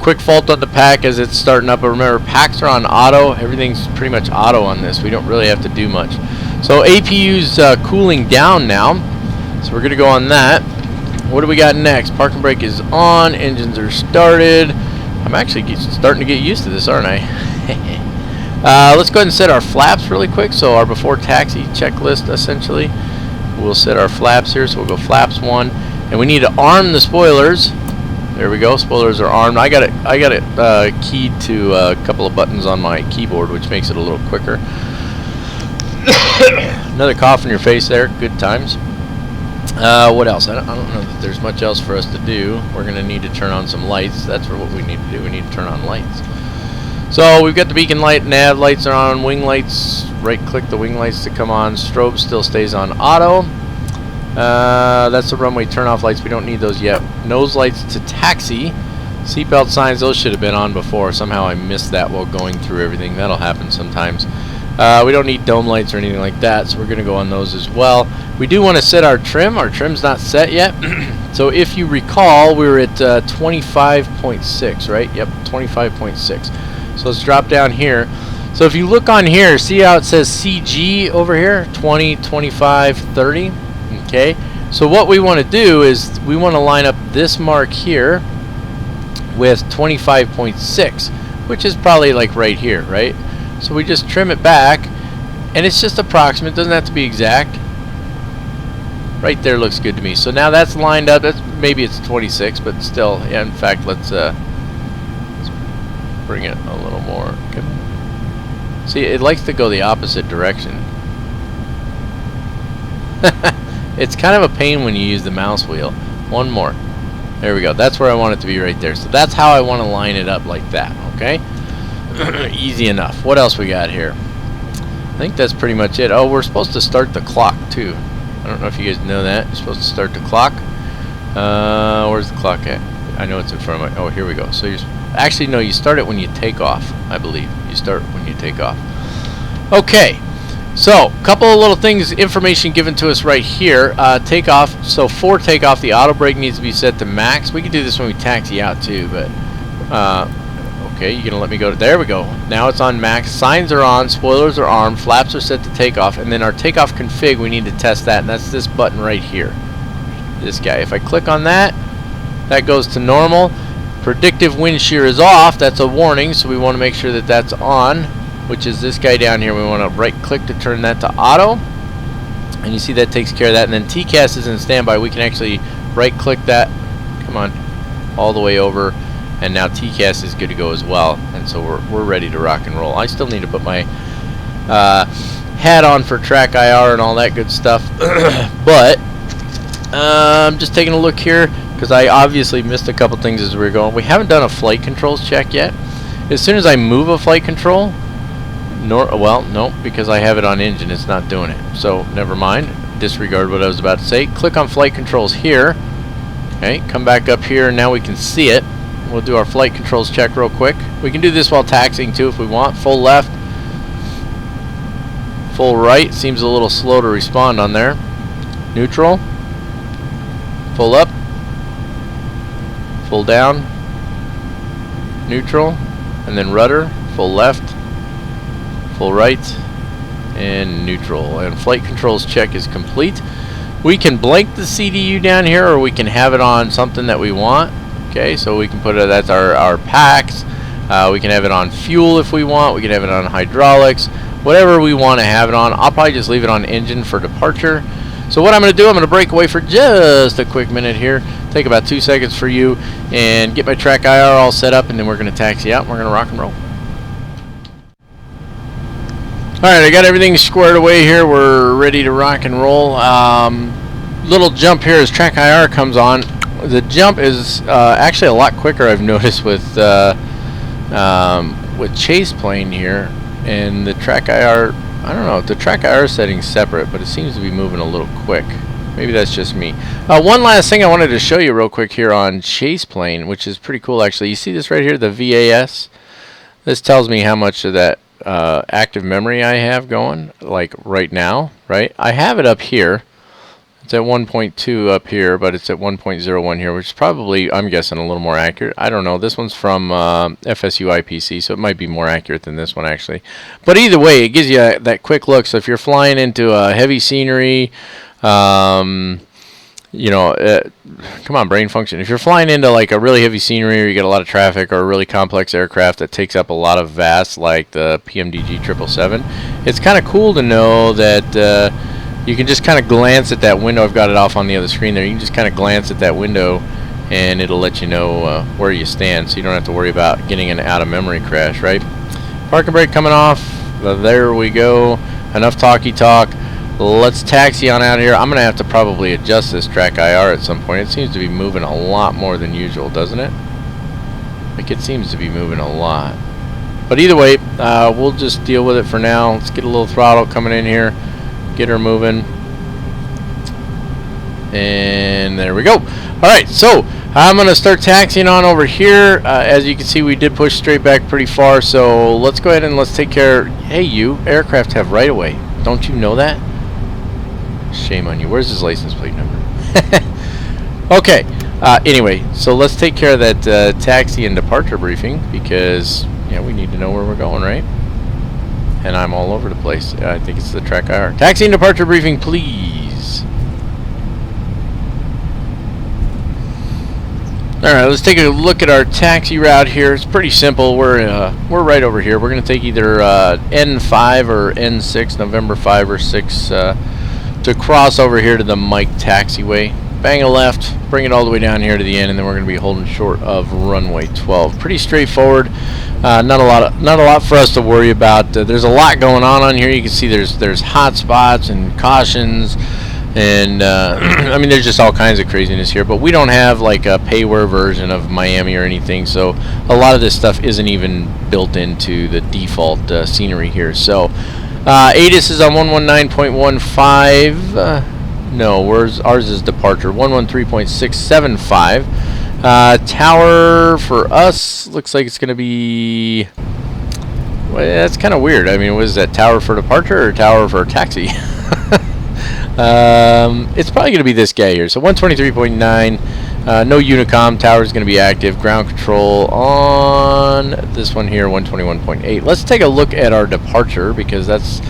Quick fault on the pack as it's starting up, but remember, packs are on auto. Everything's pretty much auto on this. We don't really have to do much. So APU's cooling down now, so we're going to go on that. What do we got next? Parking brake is on, engines are started. I'm actually starting to get used to this, aren't I? Let's go ahead and set our flaps really quick. So our before taxi checklist, essentially. We'll set our flaps here, so we'll go flaps 1. And we need to arm the spoilers. There we go. Spoilers are armed. I got it keyed to a couple of buttons on my keyboard, which makes it a little quicker. Another cough in your face there. Good times. What else? I don't know that there's much else for us to do. We're going to need to turn on some lights. That's what we need to do. We need to turn on lights. So we've got the beacon light, nav lights are on, wing lights. Right click the wing lights to come on. Strobe still stays on auto. That's the runway turn off lights. We don't need those yet. Nose lights to taxi. Seatbelt signs, those should have been on before. Somehow I missed that while going through everything. That'll happen sometimes. We don't need dome lights or anything like that, so we're going to go on those as well. We do want to set our trim. Our trim's not set yet. So if you recall, we were at 25.6, right? Yep, 25.6. So let's drop down here. So if you look on here, see how it says CG over here? 20, 25, 30. Okay, so what we want to do is we want to line up this mark here with 25.6, which is probably like right here, right? So we just trim it back, and it's just approximate, doesn't have to be exact. Right there looks good to me. So now that's lined up. That's maybe it's 26, but still, yeah. In fact, let's bring it a little more. Okay. See, it likes to go the opposite direction. It's kind of a pain when you use the mouse wheel. One more. There we go. That's where I want it to be right there. So that's how I want to line it up like that, okay? Easy enough. What else we got here? I think that's pretty much it. Oh, we're supposed to start the clock too. I don't know if you guys know that. You're supposed to start the clock. Where's the clock at? I know it's in front of my... Oh, here we go. So you're... Actually, no, you start it when you take off, I believe. You start when you take off. Okay. So, a couple of little things, information given to us right here. Takeoff. So, for takeoff, the auto brake needs to be set to max. We can do this when we taxi out too, but... okay, you're going to let me go to... There we go. Now it's on max. Signs are on. Spoilers are armed. Flaps are set to takeoff. And then our takeoff config, we need to test that. And that's this button right here. This guy. If I click on that, that goes to normal. Predictive wind shear is off. That's a warning, so we want to make sure that that's on, which is this guy down here. We want to right click to turn that to auto, and you see that takes care of that. And then TCAS is in standby. We can actually right click that, come on, all the way over, and now TCAS is good to go as well. And so we're ready to rock and roll. I still need to put my hat on for track IR and all that good stuff. But I'm just taking a look here because I obviously missed a couple things as we were going. We haven't done a flight controls check yet. As soon as I move a flight control, Well, no, because I have it on engine, it's not doing it. So never mind. Disregard what I was about to say. Click on flight controls here. Okay, come back up here, and now we can see it. We'll do our flight controls check real quick. We can do this while taxiing too if we want. Full left, full right. Seems a little slow to respond on there. Neutral, full up, full down, neutral, and then rudder, full left, full right, and neutral. And flight controls check is complete. We can blank the CDU down here, or we can have it on something that we want. Okay, so we can put it, that's our packs. We can have it on fuel if we want. We can have it on hydraulics, whatever we want to have it on. I'll probably just leave it on engine for departure. So what I'm going to do, I'm going to break away for just a quick minute here, take about 2 seconds for you, and get my track IR all set up, and then we're going to taxi out and we're going to rock and roll. Alright, I got everything squared away here. We're ready to rock and roll. Little jump here as track IR comes on. The jump is actually a lot quicker, I've noticed, with Chase plane here, and the track IR, I don't know, the track IR setting's separate, but it seems to be moving a little quick. Maybe that's just me. One last thing I wanted to show you real quick here on Chase plane, which is pretty cool actually. You see this right here, the VAS? This tells me how much of that active memory I have going, like right now, right? I have it up here. It's at 1.2 up here, but it's at 1.01 here, which is probably, I'm guessing, a little more accurate. I don't know. This one's from FSU IPC, so it might be more accurate than this one, actually. But either way, it gives you that quick look. So if you're flying into heavy scenery, you know, come on, brain function. If you're flying into like a really heavy scenery, or you get a lot of traffic, or a really complex aircraft that takes up a lot of VAS, like the PMDG 777, it's kind of cool to know that you can just kind of glance at that window. I've got it off on the other screen there. You can just kind of glance at that window, and it'll let you know where you stand, so you don't have to worry about getting an out-of-memory crash, right? Parking brake coming off. There we go. Enough talky talk. Let's taxi on out of here. I'm going to have to probably adjust this track IR at some point. It seems to be moving a lot more than usual, doesn't it? Like, it seems to be moving a lot. But either way, we'll just deal with it for now. Let's get a little throttle coming in here. Get her moving, and there we go. Alright, so I'm going to start taxiing on over here. As you can see, we did push straight back pretty far, so let's go ahead and let's take care. Hey, you, aircraft have right of way. Don't you know that? Shame on you. Where's his license plate number? Okay, anyway, so let's take care of that taxi and departure briefing, because yeah, we need to know where we're going, right? And I'm all over the place. I think it's the track IR. Taxi and departure briefing, please. Alright, let's take a look at our taxi route here. It's pretty simple. We're right over here. We're going to take either N5 or N6, November 5 or 6, to cross over here to the Mike taxiway. Bang a left, bring it all the way down here to the end, and then we're going to be holding short of runway 12. Pretty straightforward. Not a lot for us to worry about. There's a lot going on here. You can see there's hot spots and cautions, and I mean, there's just all kinds of craziness here. But we don't have like a payware version of Miami or anything, so a lot of this stuff isn't even built into the default scenery here. So ATIS is on 119.15. No, ours is departure 113.675. Tower for us looks like it's going to be, well, that's kind of weird. I mean, was that tower for departure or tower for taxi? It's probably going to be this guy here. So 123.9. No Unicom. Tower is going to be active. Ground control on this one here, 121.8. Let's take a look at our departure, because that's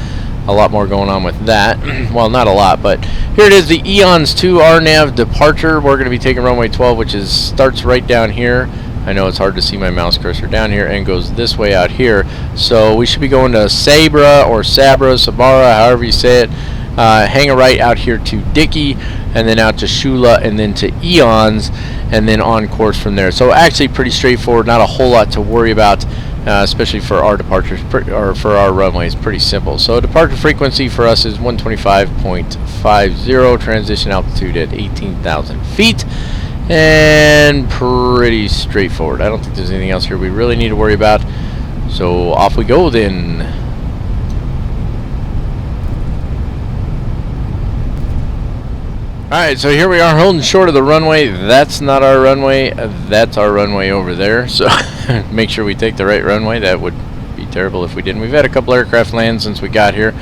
a lot more going on with that. Well, not a lot, but here it is, the Eons 2 RNAV departure. We're going to be taking runway 12, which starts right down here. I know it's hard to see my mouse cursor down here, and goes this way out here. So we should be going to Sabra or Sabra, however you say it. Hang a right out here to Dickey, and then out to Shula, and then to Eons, and then on course from there. So actually pretty straightforward, not a whole lot to worry about. Especially for our departures, or for our runways, pretty simple. So departure frequency for us is 125.50, transition altitude at 18,000 feet, and pretty straightforward. I don't think there's anything else here we really need to worry about. So off we go then. Alright, so here we are holding short of the runway. That's not our runway. That's our runway over there. So make sure we take the right runway. That would be terrible if we didn't. We've had a couple aircraft land since we got here.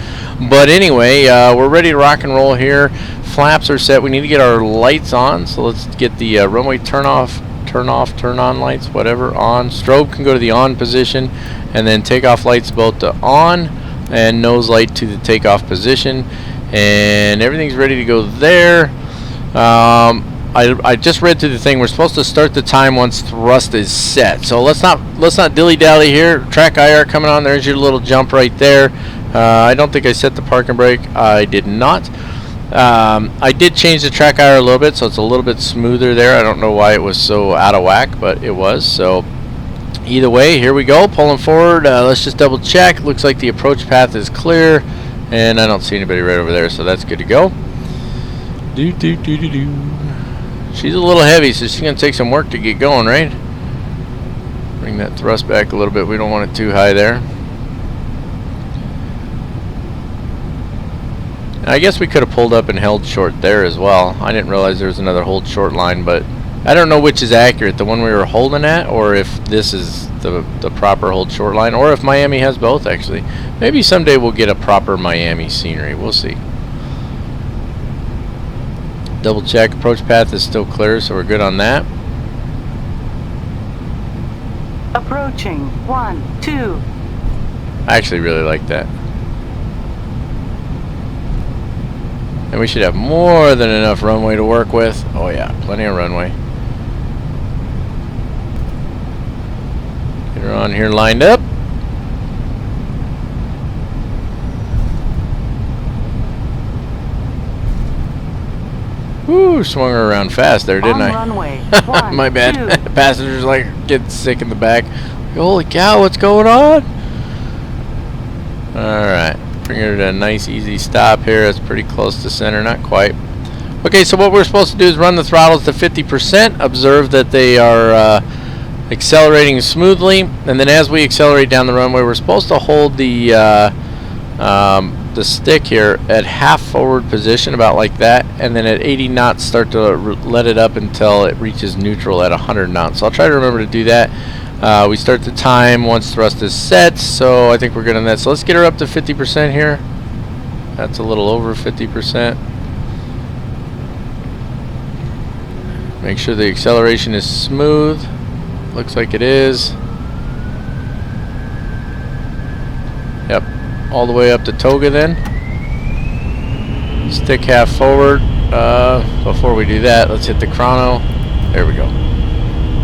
But anyway, we're ready to rock and roll here. Flaps are set. We need to get our lights on. So let's get the runway turn on lights, whatever, on. Strobe can go to the on position. And then takeoff lights both to on. And nose light to the takeoff position. And everything's ready to go there. I just read through the thing. We're supposed to start the time once thrust is set. So let's not dilly-dally here. Track IR coming on. There's your little jump right there. I don't think I set the parking brake. I did not. I did change the track IR a little bit, so it's a little bit smoother there. I don't know why it was so out of whack, but it was. So either way, here we go. Pulling forward. Let's just double check. Looks like the approach path is clear. And I don't see anybody right over there, so that's good to go. She's a little heavy, so she's going to take some work to get going, right? Bring that thrust back a little bit. We don't want it too high there. I guess we could have pulled up and held short there as well. I didn't realize there was another hold short line, but I don't know which is accurate, the one we were holding at, or if this is the proper hold short line, or if Miami has both, actually. Maybe someday we'll get a proper Miami scenery. We'll see. Double check. Approach path is still clear, so we're good on that. Approaching 1, 2. I actually really like that. And we should have more than enough runway to work with. Oh yeah, plenty of runway. Get her on here lined up. Woo, swung her around fast there, didn't I? Runway 1, My bad. 2. Passengers like getting sick in the back. Holy cow, what's going on? Alright. Bring her to a nice easy stop here. It's pretty close to center, not quite. Okay, so what we're supposed to do is run the throttles to 50%, observe that they are accelerating smoothly, and then as we accelerate down the runway, we're supposed to hold the stick here at half forward position, about like that, and then at 80 knots start to let it up until it reaches neutral at 100 knots. So I'll try to remember to do that. We start the time once thrust is set, so I think we're good on that. So let's get her up to 50% here. That's a little over 50%. Make sure the acceleration is smooth. Looks like it is. Yep, all the way up to Toga then. Stick half forward. Before we do that, let's hit the chrono. There we go.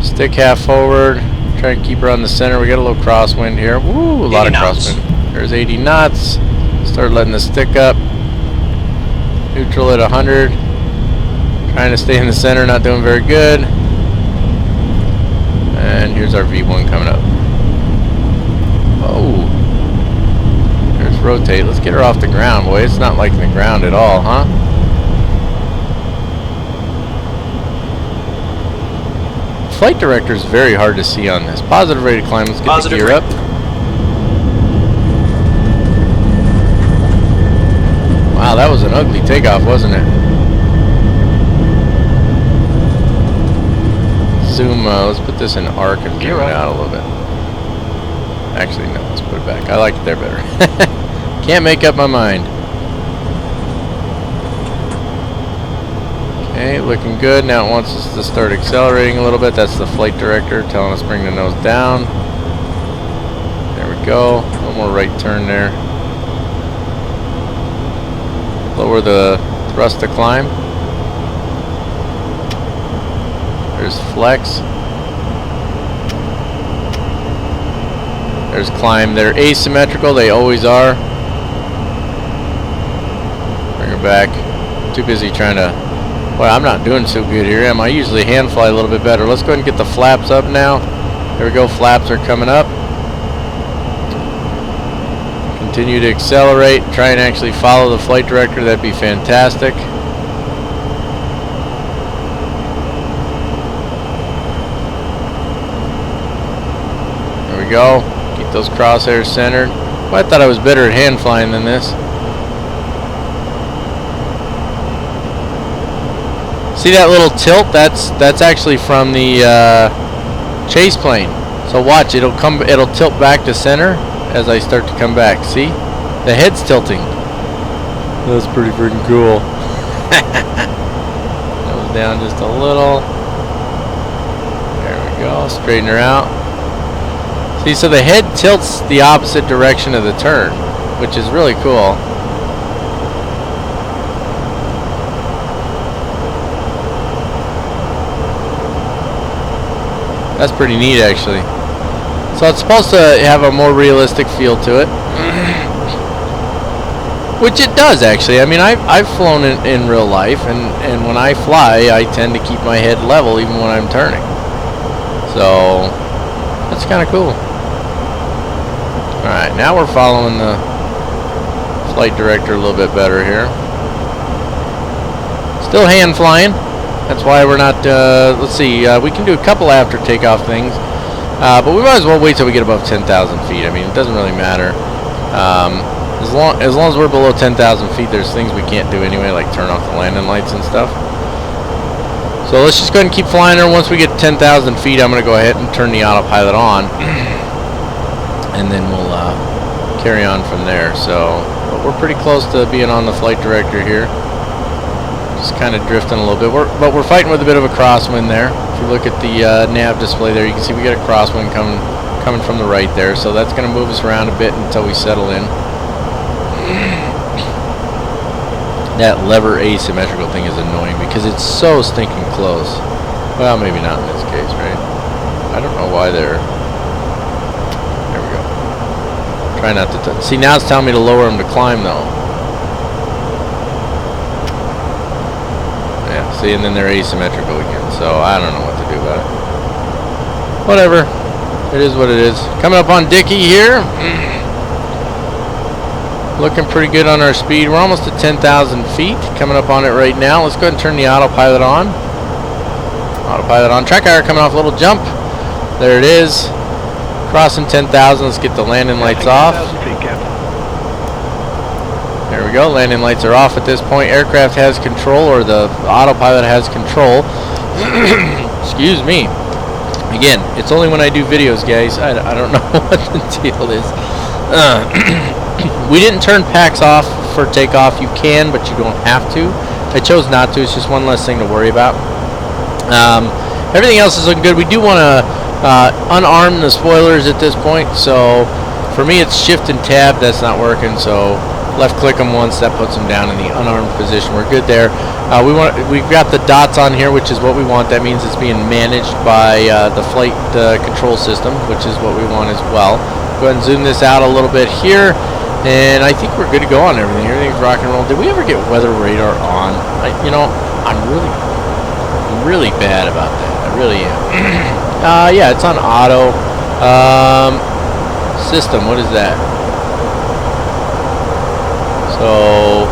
Stick half forward. Try and keep her on the center. We got a little crosswind here. Woo, a lot of crosswind. There's 80 knots. Start letting the stick up. Neutral at 100. Trying to stay in the center, not doing very good. And here's our V1 coming up. Oh. There's rotate. Let's get her off the ground, boy. It's not liking the ground at all, huh? Flight director is very hard to see on this. Positive rate of climb. Let's get the gear up. Wow, that was an ugly takeoff, wasn't it? Zoom. Let's put this in arc and zoom it out a little bit. Actually, no. Let's put it back. I like it there better. Can't make up my mind. Okay, looking good. Now it wants us to start accelerating a little bit. That's the flight director telling us bring the nose down. There we go. One more right turn there. Lower the thrust to climb. There's flex. There's climb. They're asymmetrical. They always are. Bring her back. Too busy trying to... Well, I'm not doing so good here, am I? Usually hand fly a little bit better. Let's go ahead and get the flaps up now. There we go. Flaps are coming up. Continue to accelerate. Try and actually follow the flight director. That'd be fantastic. There we go. Keep those crosshairs centered. Well, I thought I was better at hand flying than this. See that little tilt? That's actually from the chase plane. So watch, it'll tilt back to center as I start to come back. See? The head's tilting. That's pretty freaking cool. Goes down just a little. There we go. Straighten her out. See, so the head tilts the opposite direction of the turn, which is really cool. That's pretty neat, actually. So it's supposed to have a more realistic feel to it. Which it does, actually. I mean, I've flown in real life, and when I fly, I tend to keep my head level even when I'm turning. So, that's kind of cool. Alright, now we're following the flight director a little bit better here. Still hand flying. That's why we're not, let's see, we can do a couple after takeoff things. But we might as well wait till we get above 10,000 feet. I mean, it doesn't really matter. As long as we're below 10,000 feet, there's things we can't do anyway, like turn off the landing lights and stuff. So let's just go ahead and keep flying her. Once we get 10,000 feet, I'm going to go ahead and turn the autopilot on. And then we'll carry on from there. So, but we're pretty close to being on the flight director here. Just kind of drifting a little bit. But we're fighting with a bit of a crosswind there. If you look at the nav display there, you can see we got a crosswind coming from the right there. So that's going to move us around a bit until we settle in. That lever asymmetrical thing is annoying because it's so stinking close. Well, maybe not in this case, right? I don't know why they're... There we go. Try not to... See, now it's telling me to lower them to climb, though. Yeah, see, and then they're asymmetrical again. So, I don't know what to do about it. Whatever. It is what it is. Coming up on Dickie here. Looking pretty good on our speed. We're almost at 10,000 feet. Coming up on it right now. Let's go ahead and turn the autopilot on. Autopilot on. Track hour coming off a little jump. There it is. Crossing 10,000. Let's get the landing lights off. There we go. Landing lights are off at this point. Aircraft has control, or the autopilot has control. Excuse me. Again, it's only when I do videos, guys. I don't know what the deal is. We didn't turn packs off for takeoff. You can, but you don't have to. I chose not to. It's just one less thing to worry about. Everything else is looking good. We do want to unarm the spoilers at this point. So for me, it's shift and tab. That's not working. So left click them once. That puts them down in the unarmed position. We're good there. We've got the dots on here, which is what we want. That means it's being managed by the flight control system, which is what we want as well. Go ahead and zoom this out a little bit here. And I think we're good to go on everything. Everything's rock and roll. Did we ever get weather radar on? I'm really bad about that. I really am. Yeah, it's on auto. System. What is that? So,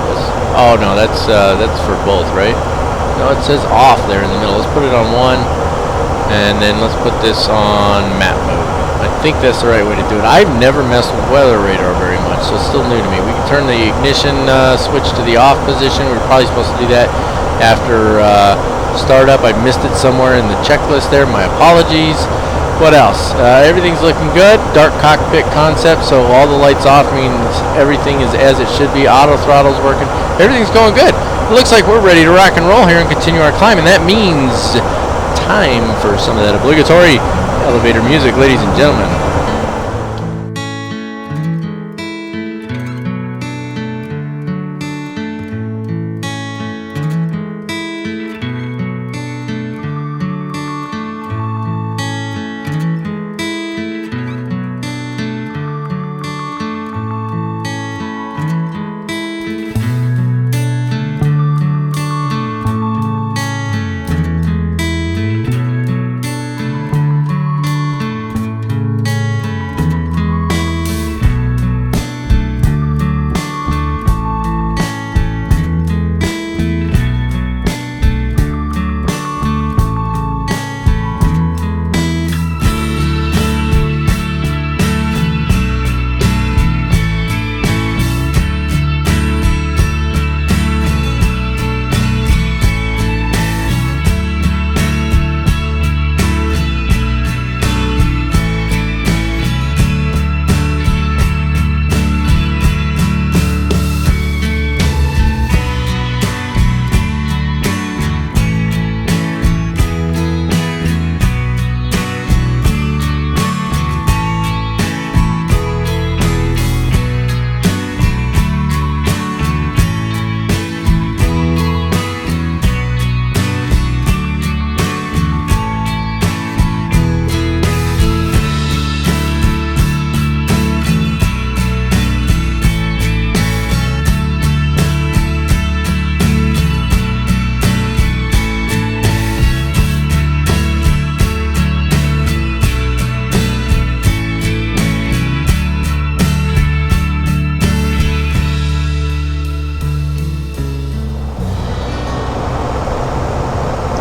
oh no, that's for both, right? No, it says off there in the middle. Let's put it on one, and then let's put this on map mode. I think that's the right way to do it. I've never messed with weather radar very much, so it's still new to me. We can turn the ignition switch to the off position. We were probably supposed to do that after startup. I missed it somewhere in the checklist there. My apologies. What else? Everything's looking good. Dark cockpit concept, so all the lights off means everything is as it should be. Auto throttle's working. Everything's going good. It looks like we're ready to rock and roll here and continue our climb, and that means time for some of that obligatory elevator music, ladies and gentlemen.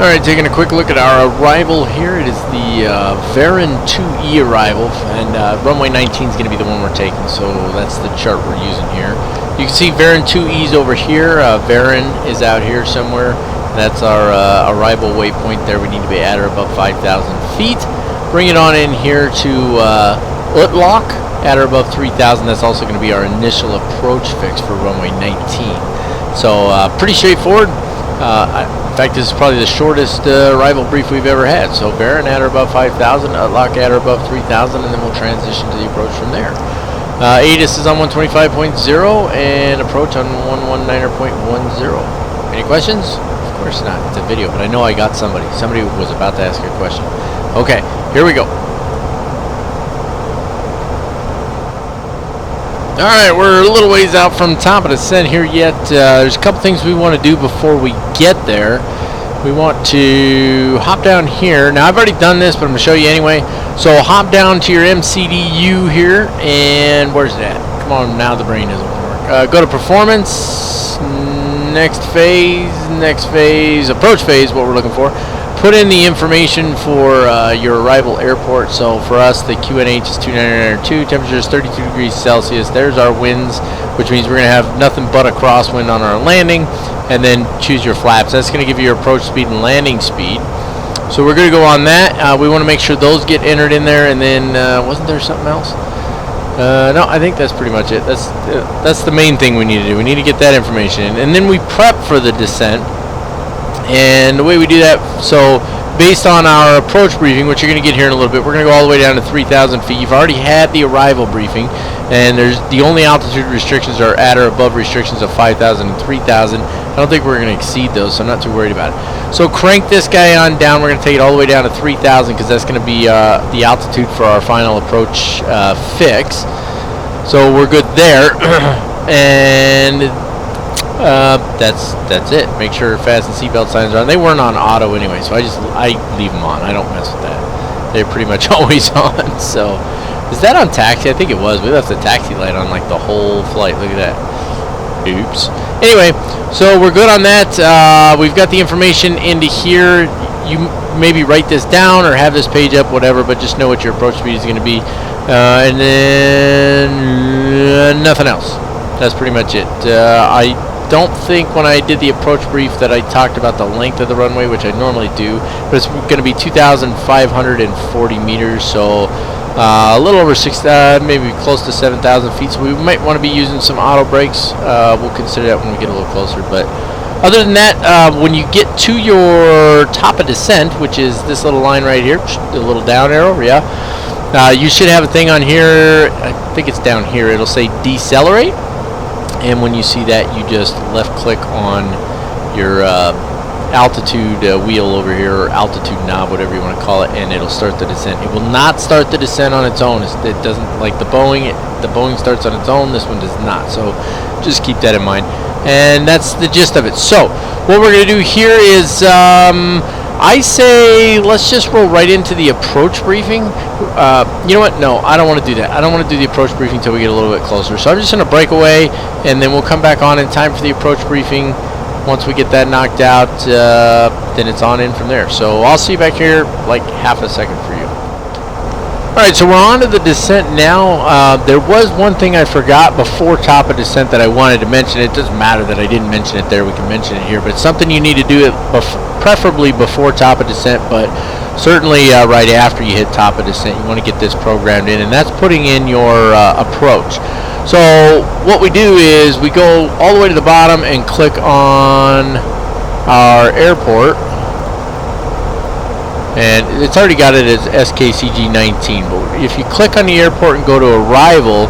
Alright, taking a quick look at our arrival here. It is the Varan 2E arrival, and runway 19 is going to be the one we're taking, so that's the chart we're using here. You can see Varan 2E's over here. Varan is out here somewhere. That's our arrival waypoint there. We need to be at or above 5,000 feet. Bring it on in here to Utlock, at or above 3,000. That's also going to be our initial approach fix for runway 19. So pretty straightforward. In fact, this is probably the shortest arrival brief we've ever had. So Varan at or above 5,000, Utlock at or above 3,000, and then we'll transition to the approach from there. ATIS is on 125.0 and approach on 119.10. Any questions? Of course not. It's a video, but I know I got somebody. Somebody was about to ask a question. Okay, here we go. Alright, we're a little ways out from top of the descent here yet. There's a couple things we want to do before we get there. We want to hop down here. Now, I've already done this, but I'm going to show you anyway. So, hop down to your MCDU here, and where's it at? Come on, now the brain doesn't work. Go to Performance, next phase, approach phase, what we're looking for. Put in the information for your arrival airport. So for us, the QNH is 2902, temperature is 32 degrees Celsius. There's our winds, which means we're going to have nothing but a crosswind on our landing. And then choose your flaps. That's going to give you your approach speed and landing speed. So we're going to go on that. We want to make sure those get entered in there. And then, wasn't there something else? No, I think that's pretty much it. That's the main thing we need to do. We need to get that information in. And then we prep for the descent. And the way we do that, so based on our approach briefing, which you're going to get here in a little bit, we're going to go all the way down to 3,000 feet. You've already had the arrival briefing, and the only altitude restrictions are at or above restrictions of 5,000 and 3,000. I don't think we're going to exceed those, so I'm not too worried about it. So crank this guy on down. We're going to take it all the way down to 3,000 because that's going to be the altitude for our final approach fix. So we're good there. And that's it. Make sure fasten seatbelt signs are on. They weren't on auto anyway, so I leave them on. I don't mess with that. They're pretty much always on. So is that on taxi? I think it was. We left the taxi light on like the whole flight. Look at that. Oops. Anyway, so we're good on that. We've got the information into here. You maybe write this down or have this page up, whatever, but just know what your approach speed is going to be. And then nothing else. That's pretty much it. I don't think when I did the approach brief that I talked about the length of the runway, which I normally do, but it's going to be 2,540 meters, so a little over maybe close to 7,000 feet, so we might want to be using some auto brakes. We'll consider that when we get a little closer, but other than that, when you get to your top of descent, which is this little line right here, the little down arrow, yeah, you should have a thing on here, I think it's down here, it'll say decelerate. And when you see that, you just left click on your altitude wheel over here, or altitude knob, whatever you want to call it, and it'll start the descent. It will not start the descent on its own. It doesn't, like the Boeing. The Boeing starts on its own. This one does not. So just keep that in mind. And that's the gist of it. So what we're going to do here is, I say let's just roll right into the approach briefing. You know what? No, I don't want to do that. I don't want to do the approach briefing until we get a little bit closer. So I'm just going to break away, and then we'll come back on in time for the approach briefing. Once we get that knocked out, then it's on in from there. So I'll see you back here like half a second for you. Alright, so we're on to the descent now. There was one thing I forgot before top of descent that I wanted to mention. It doesn't matter that I didn't mention it there. We can mention it here. But it's something you need to do, preferably before top of descent, but certainly right after you hit top of descent. You want to get this programmed in, and that's putting in your approach. So what we do is we go all the way to the bottom and click on our airport. And it's already got it as SKCG 19, but if you click on the airport and go to arrival,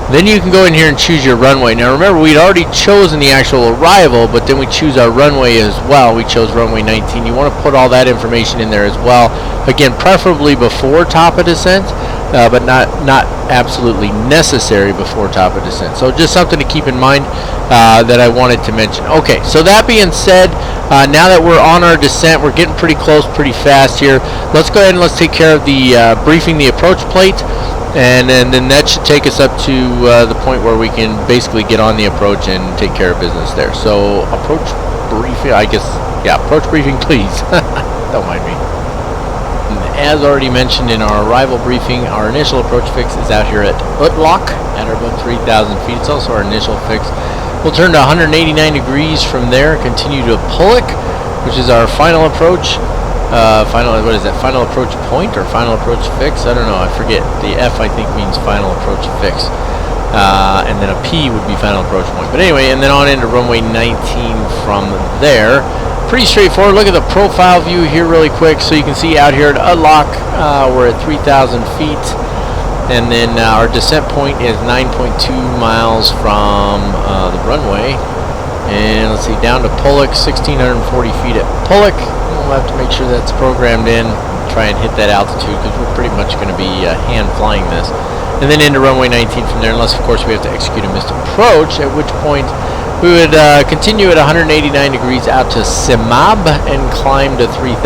then you can go in here and choose your runway. Now remember, we'd already chosen the actual arrival, but then we choose our runway as well. We chose runway 19. You want to put all that information in there as well. Again, preferably before top of descent, but not absolutely necessary before top of descent. So just something to keep in mind that I wanted to mention. Okay, so that being said, now that we're on our descent, we're getting pretty close, pretty fast here. Let's go ahead and let's take care of the briefing the approach plate. And then that should take us up to the point where we can basically get on the approach and take care of business there. So approach briefing, I guess Yeah, approach briefing, please. Don't mind me. As already mentioned in our arrival briefing, our initial approach fix is out here at Utlock at about 3,000 feet. It's also our initial fix. We'll turn to 189 degrees from there, continue to Pullock, which is our final approach. What is that? Final approach point or final approach fix? I don't know. I forget. The F, I think, means final approach fix. And then a P would be final approach point. But anyway, and then on into runway 19 from there. Pretty straightforward. Look at the profile view here really quick. So you can see out here at Unlock, we're at 3,000 feet. And then our descent point is 9.2 miles from the runway. And let's see, down to Pullock, 1,640 feet at Pullock. We'll have to make sure that's programmed in. Try and hit that altitude because we're pretty much going to be hand flying this. And then into runway 19 from there, unless of course we have to execute a missed approach, at which point we would continue at 189 degrees out to Simab and climb to 3,000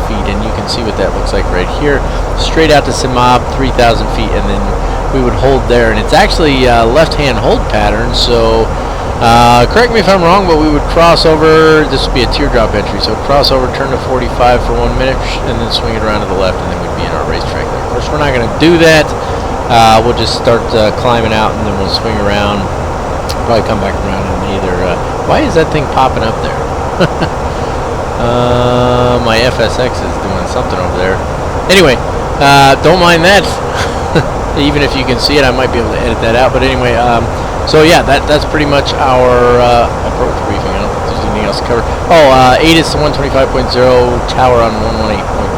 feet. And you can see what that looks like right here. Straight out to Simab, 3,000 feet, and then we would hold there. And it's actually left-hand hold pattern, so correct me if I'm wrong, but we would cross over. This would be a teardrop entry, so cross over, turn to 45 for 1 minute, and then swing it around to the left, and then we'd be in our racetrack there. Of course, we're not going to do that. We'll just start climbing out, and then we'll swing around. Probably come back around and either. Why is that thing popping up there? My FSX is doing something over there. Anyway, don't mind that. Even if you can see it, I might be able to edit that out. But anyway, so yeah, that's pretty much our approach briefing. I don't think there's anything else to cover. Oh, ATIS 125.0 tower on 118.3.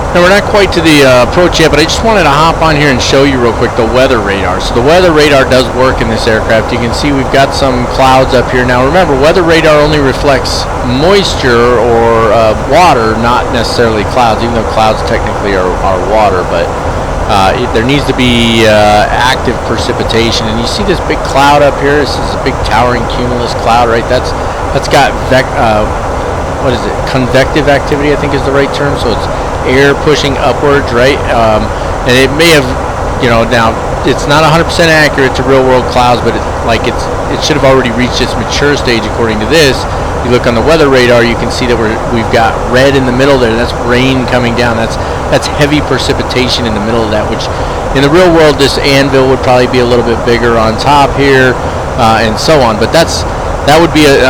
Now we're not quite to the approach yet, but I just wanted to hop on here and show you real quick the weather radar. So the weather radar does work in this aircraft. You can see we've got some clouds up here. Now remember, weather radar only reflects moisture or water, not necessarily clouds, even though clouds technically are water. But there needs to be active precipitation. And you see this big cloud up here? This is a big towering cumulus cloud, right? That's got what is it? Convective activity, I think is the right term. So it's air pushing upwards, right? And it may have, now it's not 100% accurate to real world clouds, but it should have already reached its mature stage according to this. You look on the weather radar, you can see that we've got red in the middle there. That's rain coming down. That's heavy precipitation in the middle of that, which in the real world this anvil would probably be a little bit bigger on top here, and so on. But that would be a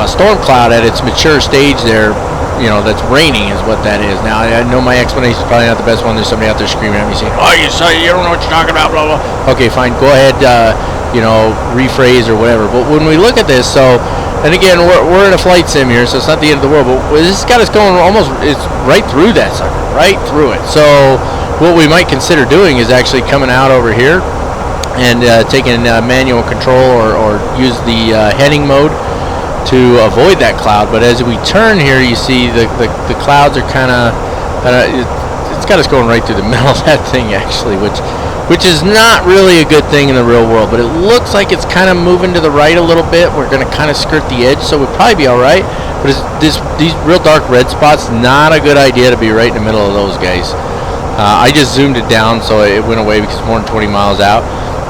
storm cloud at its mature stage there. That's raining is what that is. Now, I know my explanation is probably not the best one. There's somebody out there screaming at me saying, "Oh, you don't know what you're talking about, blah, blah." Okay, fine. Go ahead, rephrase or whatever. But when we look at this, and again, we're in a flight sim here, so it's not the end of the world, but this got us going it's right through that sucker, right through it. So what we might consider doing is actually coming out over here and taking manual control or use the heading mode to avoid that cloud. But as we turn here, you see the clouds are kind of it's got us going right through the middle of that thing actually, which is not really a good thing in the real world. But it looks like it's kind of moving to the right a little bit. We're going to kind of skirt the edge, so we'll probably be all right. But these real dark red spots, not a good idea to be right in the middle of those guys. I just zoomed it down so it went away because it's more than 20 miles out.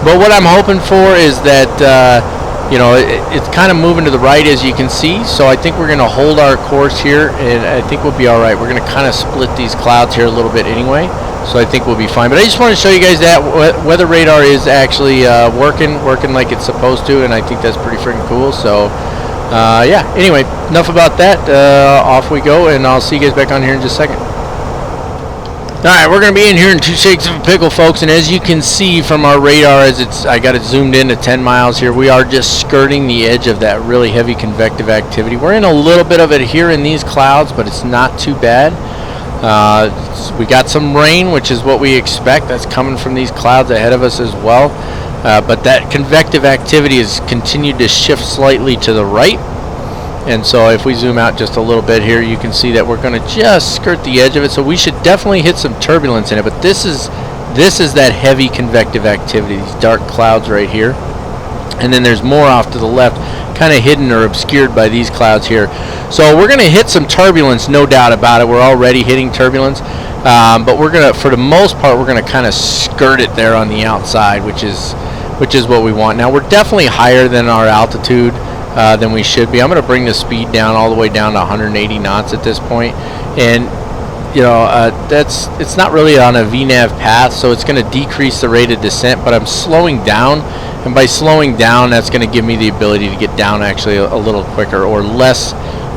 But what I'm hoping for is that it's kind of moving to the right, as you can see. So I think we're going to hold our course here, and I think we'll be all right. We're going to kind of split these clouds here a little bit anyway, so I think we'll be fine. But I just want to show you guys that weather radar is actually working like it's supposed to, and I think that's pretty freaking cool. So yeah, anyway, enough about that. Off we go, and I'll see you guys back on here in just a second. Alright, we're going to be in here in 2 shakes of a pickle, folks, and as you can see from our radar, I got it zoomed in to 10 miles here, we are just skirting the edge of that really heavy convective activity. We're in a little bit of it here in these clouds, but it's not too bad. We got some rain, which is what we expect. That's coming from these clouds ahead of us as well. But that convective activity has continued to shift slightly to the right. And so if we zoom out just a little bit here, you can see that we're going to just skirt the edge of it. So we should definitely hit some turbulence in it. But this is that heavy convective activity, these dark clouds right here. and then there's more off to the left, kind of hidden or obscured by these clouds here. So we're going to hit some turbulence, no doubt about it. We're already hitting turbulence, but we're going to, for the most part, we're going to kind of skirt it there on the outside, which is what we want. Now we're definitely higher than our altitude than we should be. I'm going to bring the speed down all the way down to 180 knots at this point, and you know, it's not really on a VNAV path, so it's going to decrease the rate of descent, but I'm slowing down, and by slowing down, that's going to give me the ability to get down actually a little quicker, or less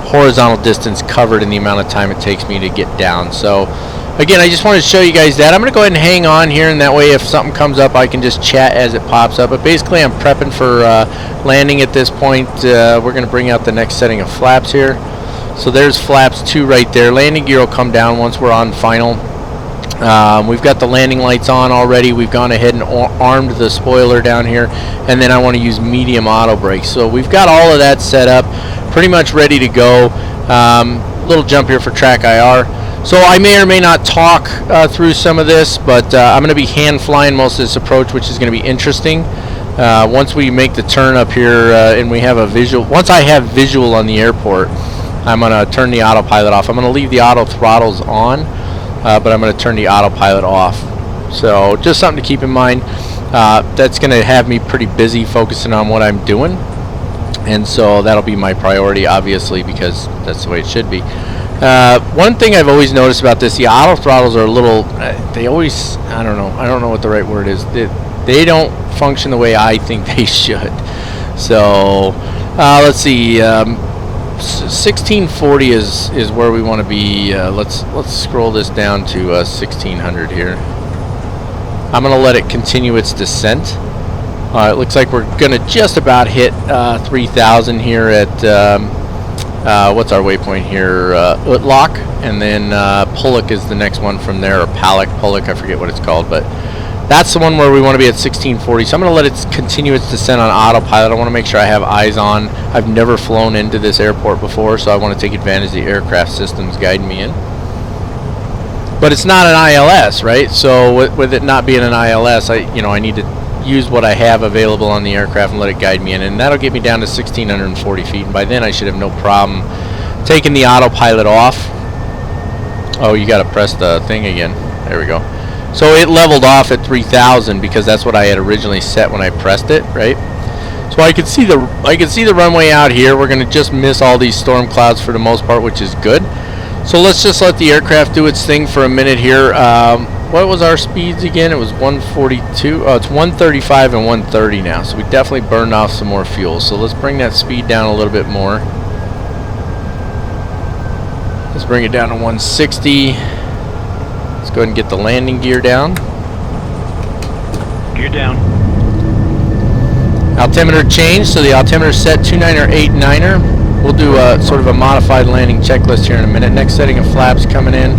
horizontal distance covered in the amount of time it takes me to get down. So again, I just wanted to show you guys that. I'm going to go ahead and hang on here, and that way if something comes up, I can just chat as it pops up. But basically, I'm prepping for landing at this point. We're going to bring out the next setting of flaps here. So there's flaps 2 right there. Landing gear will come down once we're on final. We've got the landing lights on already. We've gone ahead and armed the spoiler down here, and then I want to use medium auto brakes. So we've got all of that set up, pretty much ready to go. Little jump here for track IR. So I may or may not talk through some of this, but I'm going to be hand flying most of this approach, which is going to be interesting. Once we make the turn up here and we have a visual, once I have visual on the airport, I'm going to turn the autopilot off. I'm going to leave the auto throttles on, but I'm going to turn the autopilot off. So just something to keep in mind. That's going to have me pretty busy focusing on what I'm doing. And so that'll be my priority, obviously, because that's the way it should be. One thing I've always noticed about this, the auto throttles are a little, they always, I don't know what the right word is. They don't function the way I think they should. So let's see. 1640 is where we want to be. Let's scroll this down to 1600 here. I'm going to let it continue its descent. It looks like we're going to just about hit 3000 here at what's our waypoint here? Utlok, and then Pullock is the next one from there, or Pullock, I forget what it's called, but that's the one where we want to be at 1640. So I'm going to let it continue its descent on autopilot. I want to make sure I have eyes on. I've never flown into this airport before, so I want to take advantage of the aircraft systems guiding me in. But it's not an ILS, right? So with it not being an ILS, I need to use what I have available on the aircraft and let it guide me in, and that'll get me down to 1640 feet. And by then I should have no problem taking the autopilot off. Oh, you got to press the thing again. There we go. So it leveled off at 3000 because that's what I had originally set when I pressed it, right? So I can see the runway out here. We're going to just miss all these storm clouds for the most part, which is good. So let's just let the aircraft do its thing for a minute here. What was our speeds again? It was 142. Oh, it's 135 and 130 now. So we definitely burned off some more fuel. So let's bring that speed down a little bit more. Let's bring it down to 160. Let's go ahead and get the landing gear down. Gear down. Altimeter change, so the altimeter set 29er89er. We'll do a sort of a modified landing checklist here in a minute. Next setting of flaps coming in.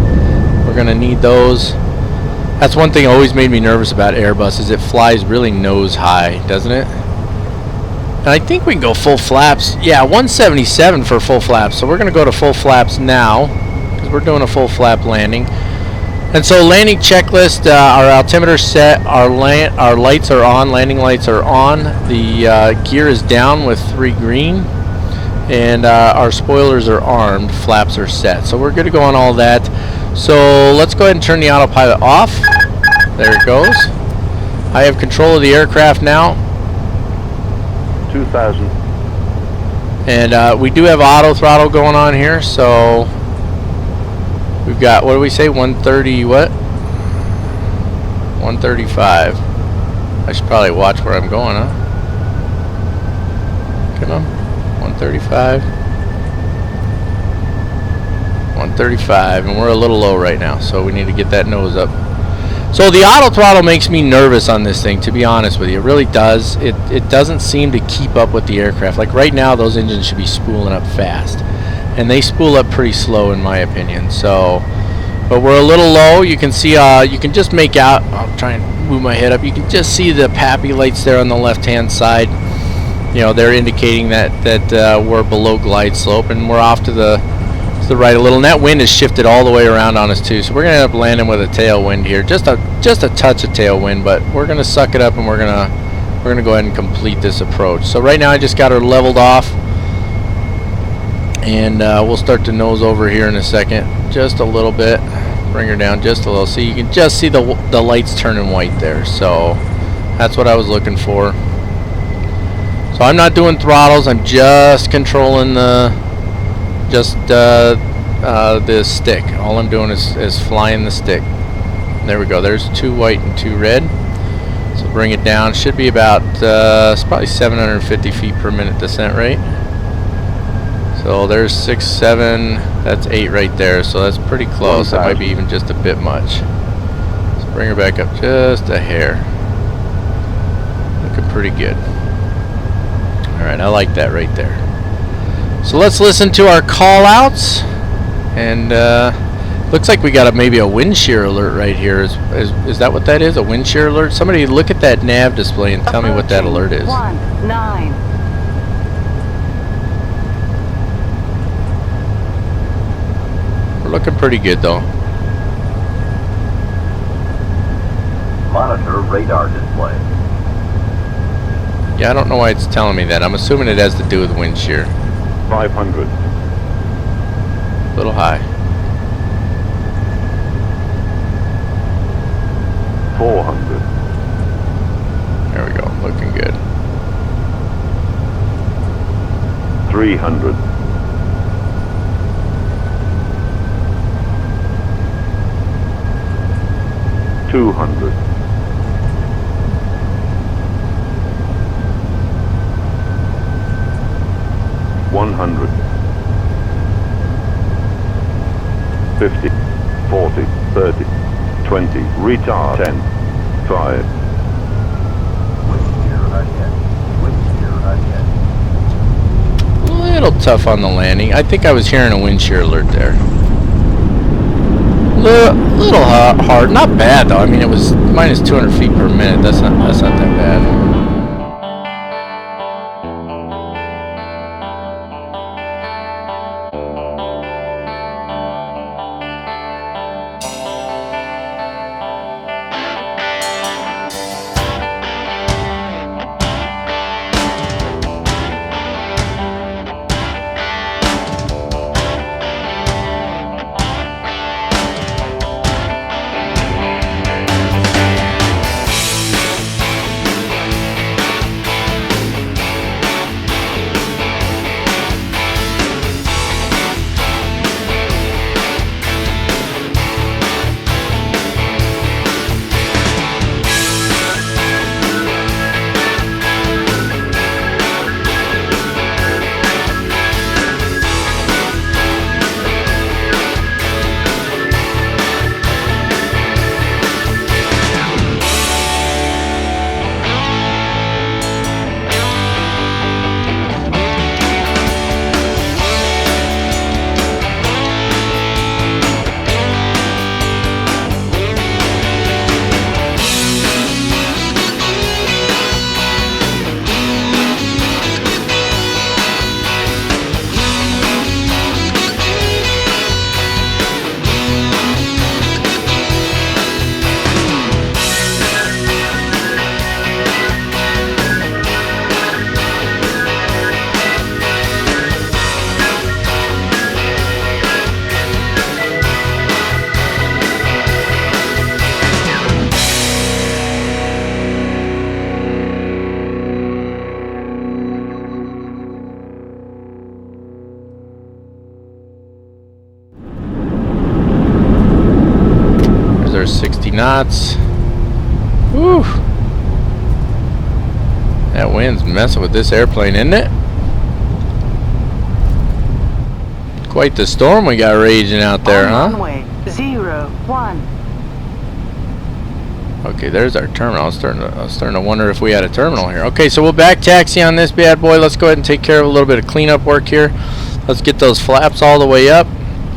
We're going to need those. That's one thing always made me nervous about Airbus, is it flies really nose high, doesn't it? And I think we can go full flaps. Yeah, 177 for full flaps. So we're going to go to full flaps now, because we're doing a full flap landing. And so landing checklist, our altimeter set, our lights are on, landing lights are on, the gear is down with 3 green, and our spoilers are armed, flaps are set. So we're good to go on all that. So let's go ahead and turn the autopilot off. There it goes. I have control of the aircraft now. 2000. And we do have auto throttle going on here, so we've got, what do we say, 130 what? 135. I should probably watch where I'm going, huh? Come on. 135. 135, and we're a little low right now, so we need to get that nose up. So the auto throttle makes me nervous on this thing, to be honest with you. It really does. It doesn't seem to keep up with the aircraft. Like right now, those engines should be spooling up fast, and they spool up pretty slow in my opinion. So, but we're a little low. You can see, you can just make out, I'll try and move my head up, you can just see the PAPI lights there on the left hand side. You know, they're indicating that we're below glide slope, and we're off to the right a little, and that wind has shifted all the way around on us too, so we're gonna end up landing with a tailwind here, just a touch of tailwind, but we're gonna suck it up and we're gonna we're going to go ahead and complete this approach. So right now I just got her leveled off, and we'll start to nose over here in a second, just a little bit. Bring her down just a little, so you can just see the lights turning white there. So that's what I was looking for. So I'm not doing throttles, I'm just controlling the stick. All I'm doing is flying the stick. There we go, there's 2 white and 2 red. So bring it down, should be about, it's probably 750 feet per minute descent rate. So there's 6, 7, that's 8 right there, so that's pretty close. That might be even just a bit much. So bring her back up just a hair. Looking pretty good. Alright, I like that right there. So let's listen to our call outs. And looks like we got maybe a wind shear alert right here. Is that what that is? A wind shear alert? Somebody look at that nav display and tell me what that alert is. 19. We're looking pretty good though. Monitor radar display. Yeah, I don't know why it's telling me that. I'm assuming it has to do with wind shear. 500. A little high. 400. There we go. Looking good. 300. 200. 100. 50. 40. 30. 20. Retard. 10. 5. Wind shear ahead. Wind shear ahead. A little tough on the landing. I think I was hearing a wind shear alert there. Little hard. Not bad though. I mean, it was minus 200 feet per minute. That's not that bad. There's 60 knots. Whew. That wind's messing with this airplane, isn't it? Quite the storm we got raging out there, huh? Runway 01. Okay, there's our terminal. I was starting to wonder if we had a terminal here. Okay, so we'll back taxi on this bad boy. Let's go ahead and take care of a little bit of cleanup work here. Let's get those flaps all the way up.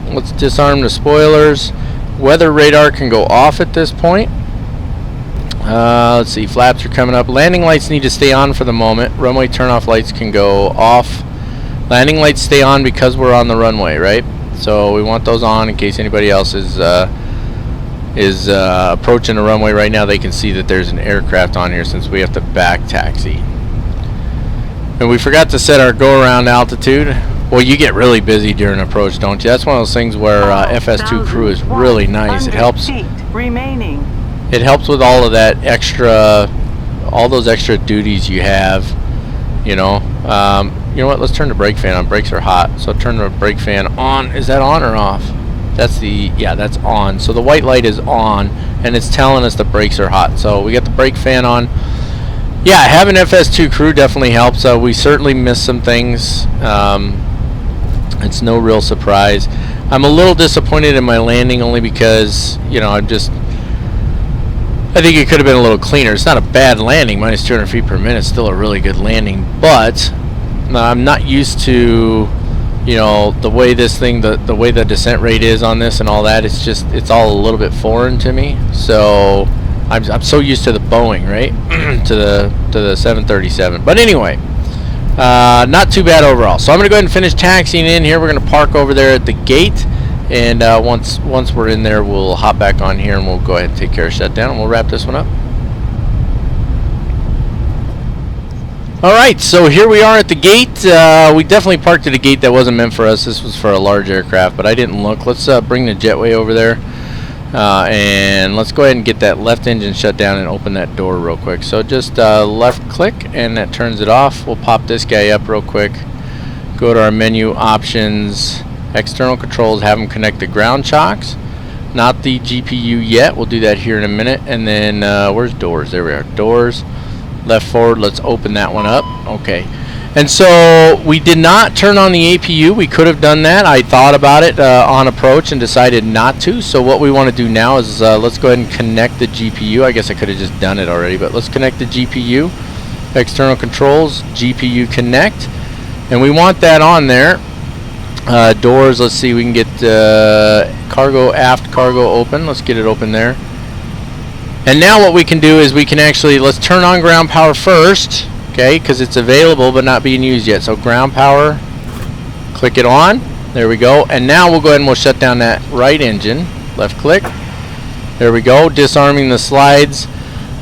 Let's disarm the spoilers. Weather radar can go off at this point. Let's see, flaps are coming up. Landing lights need to stay on for the moment. Runway turnoff lights can go off. Landing lights stay on because we're on the runway, right? So we want those on in case anybody else is is approaching the runway right now, they can see that there's an aircraft on here since we have to back taxi. And we forgot to set our go-around altitude. Well, you get really busy during approach, don't you? That's one of those things where FS2 crew is really nice. It helps. Remaining. It helps with all of that extra, all those extra duties you have. You know. You know what? Let's turn the brake fan on. Brakes are hot, so turn the brake fan on. Is that on or off? That's the, yeah, that's on. So the white light is on, and it's telling us the brakes are hot. So we got the brake fan on. Yeah, having FS2 crew definitely helps. We certainly missed some things. It's no real surprise. I'm a little disappointed in my landing only because, you know, I think it could have been a little cleaner. It's not a bad landing, minus 200 feet per minute. It's still a really good landing, but I'm not used to, you know, the way this thing, the way the descent rate is on this and all that. It's just, it's all a little bit foreign to me. So I'm so used to the Boeing, right? to the 737. But anyway, not too bad overall. So I'm gonna go ahead and finish taxiing in here. We're gonna park over there at the gate, and once we're in there, we'll hop back on here and we'll go ahead and take care of shutdown, and we'll wrap this one up. Alright, so here we are at the gate. We definitely parked at a gate that wasn't meant for us. This was for a large aircraft, but I didn't look. Let's bring the jetway over there, and let's go ahead and get that left engine shut down and open that door real quick. So just left click, and that turns it off. We'll pop this guy up real quick. Go to our menu options, external controls, have them connect the ground chocks. Not the GPU yet. We'll do that here in a minute. And then where's doors? There we are. Doors. Left forward, let's open that one up. Okay, and so we did not turn on the APU. We could have done that. I thought about it on approach and decided not to. So what we want to do now is let's go ahead and connect the GPU. I guess I could have just done it already, but let's connect the GPU. External controls, GPU connect, and we want that on there. Doors, let's see, we can get cargo, aft cargo open. Let's get it open there. And now what we can do is we can actually, let's turn on ground power first, okay, because it's available but not being used yet. So ground power, click it on, there we go. And now we'll go ahead and we'll shut down that right engine, left click, there we go, disarming the slides,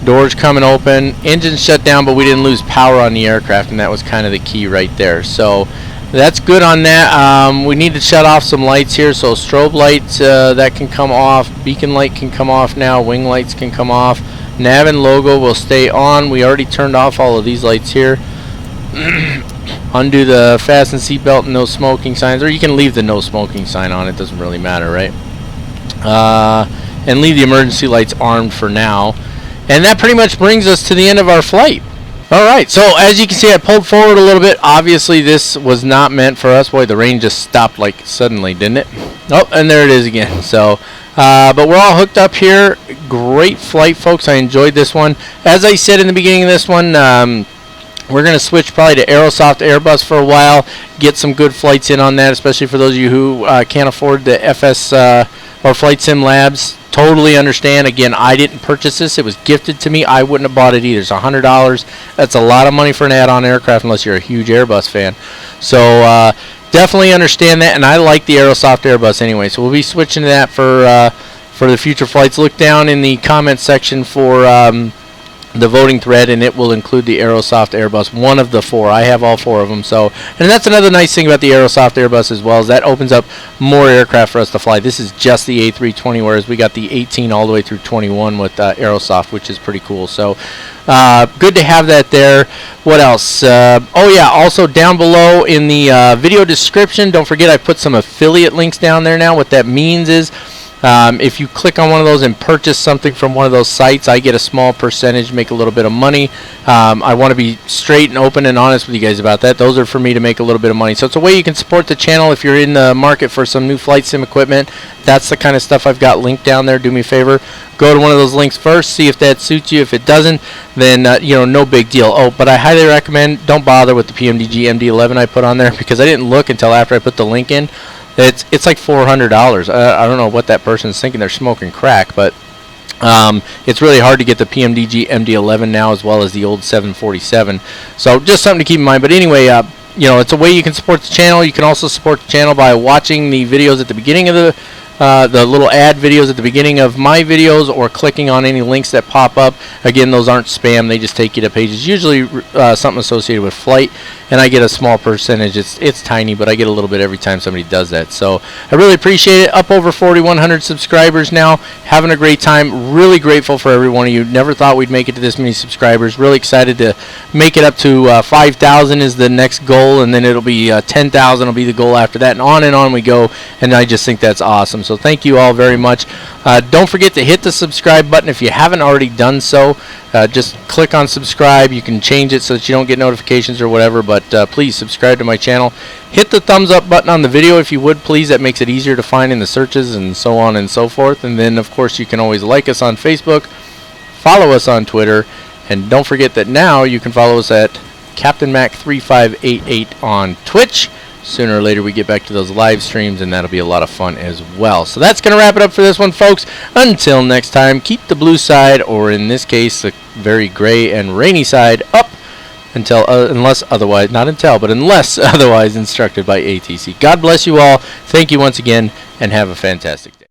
doors coming open, engine shut down, but we didn't lose power on the aircraft, and that was kind of the key right there. So that's good on that. We need to shut off some lights here, so strobe lights that can come off, beacon light can come off now, wing lights can come off, nav and logo will stay on. We already turned off all of these lights here. Undo the fasten seatbelt and no smoking signs, or you can leave the no smoking sign on, it doesn't really matter, right? And leave the emergency lights armed for now. And that pretty much brings us to the end of our flight. Alright, so as you can see, I pulled forward a little bit. Obviously this was not meant for us. Boy, the rain just stopped like suddenly, didn't it? Oh, and there it is again. So but we're all hooked up here. Great flight, folks. I enjoyed this one. As I said in the beginning of this one, we're going to switch probably to Aerosoft Airbus for a while, get some good flights in on that, especially for those of you who can't afford the FS or Flight Sim Labs. Totally understand. Again, I didn't purchase this. It was gifted to me. I wouldn't have bought it either. It's $100. That's a lot of money for an add-on aircraft unless you're a huge Airbus fan. So definitely understand that, and I like the Aerosoft Airbus anyway. So we'll be switching to that for the future flights. Look down in the comments section for the voting thread, and it will include the Aerosoft Airbus, one of the 4. I have all 4 of them. So, and that's another nice thing about the Aerosoft Airbus as well, is that opens up more aircraft for us to fly. This is just the A320, whereas we got the 18 all the way through 21 with Aerosoft, which is pretty cool. So good to have that there. What else? Oh yeah, also down below in the video description, don't forget I put some affiliate links down there now. What that means is if you click on one of those and purchase something from one of those sites, I get a small percentage, make a little bit of money. I want to be straight and open and honest with you guys about that. Those are for me to make a little bit of money. So it's a way you can support the channel if you're in the market for some new flight sim equipment. That's the kind of stuff I've got linked down there. Do me a favor, go to one of those links first, see if that suits you. If it doesn't, then you know, no big deal. Oh, but I highly recommend don't bother with the PMDG MD11 I put on there, because I didn't look until after I put the link in. It's like $400. I don't know what that person's thinking. They're smoking crack, but it's really hard to get the PMDG MD11 now, as well as the old 747. So just something to keep in mind. But anyway, you know, it's a way you can support the channel. You can also support the channel by watching the videos at the beginning of the the little ad videos at the beginning of my videos, or clicking on any links that pop up. Again, those aren't spam. They just take you to pages, usually something associated with flight, and I get a small percentage. It's tiny, but I get a little bit every time somebody does that. So I really appreciate it. Up over 4,100 subscribers now. Having a great time. Really grateful for every one of you. Never thought we'd make it to this many subscribers. Really excited to make it up to 5,000 is the next goal, and then it'll be 10,000 will be the goal after that, and on we go. And I just think that's awesome. So thank you all very much. Don't forget to hit the subscribe button if you haven't already done so. Just click on subscribe. You can change it so that you don't get notifications or whatever, but please subscribe to my channel. Hit the thumbs up button on the video if you would, please. That makes it easier to find in the searches and so on and so forth. And then, of course, you can always like us on Facebook, follow us on Twitter, and don't forget that now you can follow us at Captain Mac 3588 on Twitch. Sooner or later we get back to those live streams, and that'll be a lot of fun as well. So that's going to wrap it up for this one, folks. Until next time, keep the blue side, or in this case the very gray and rainy side, up unless otherwise instructed by ATC. God bless you all. Thank you once again, and have a fantastic day.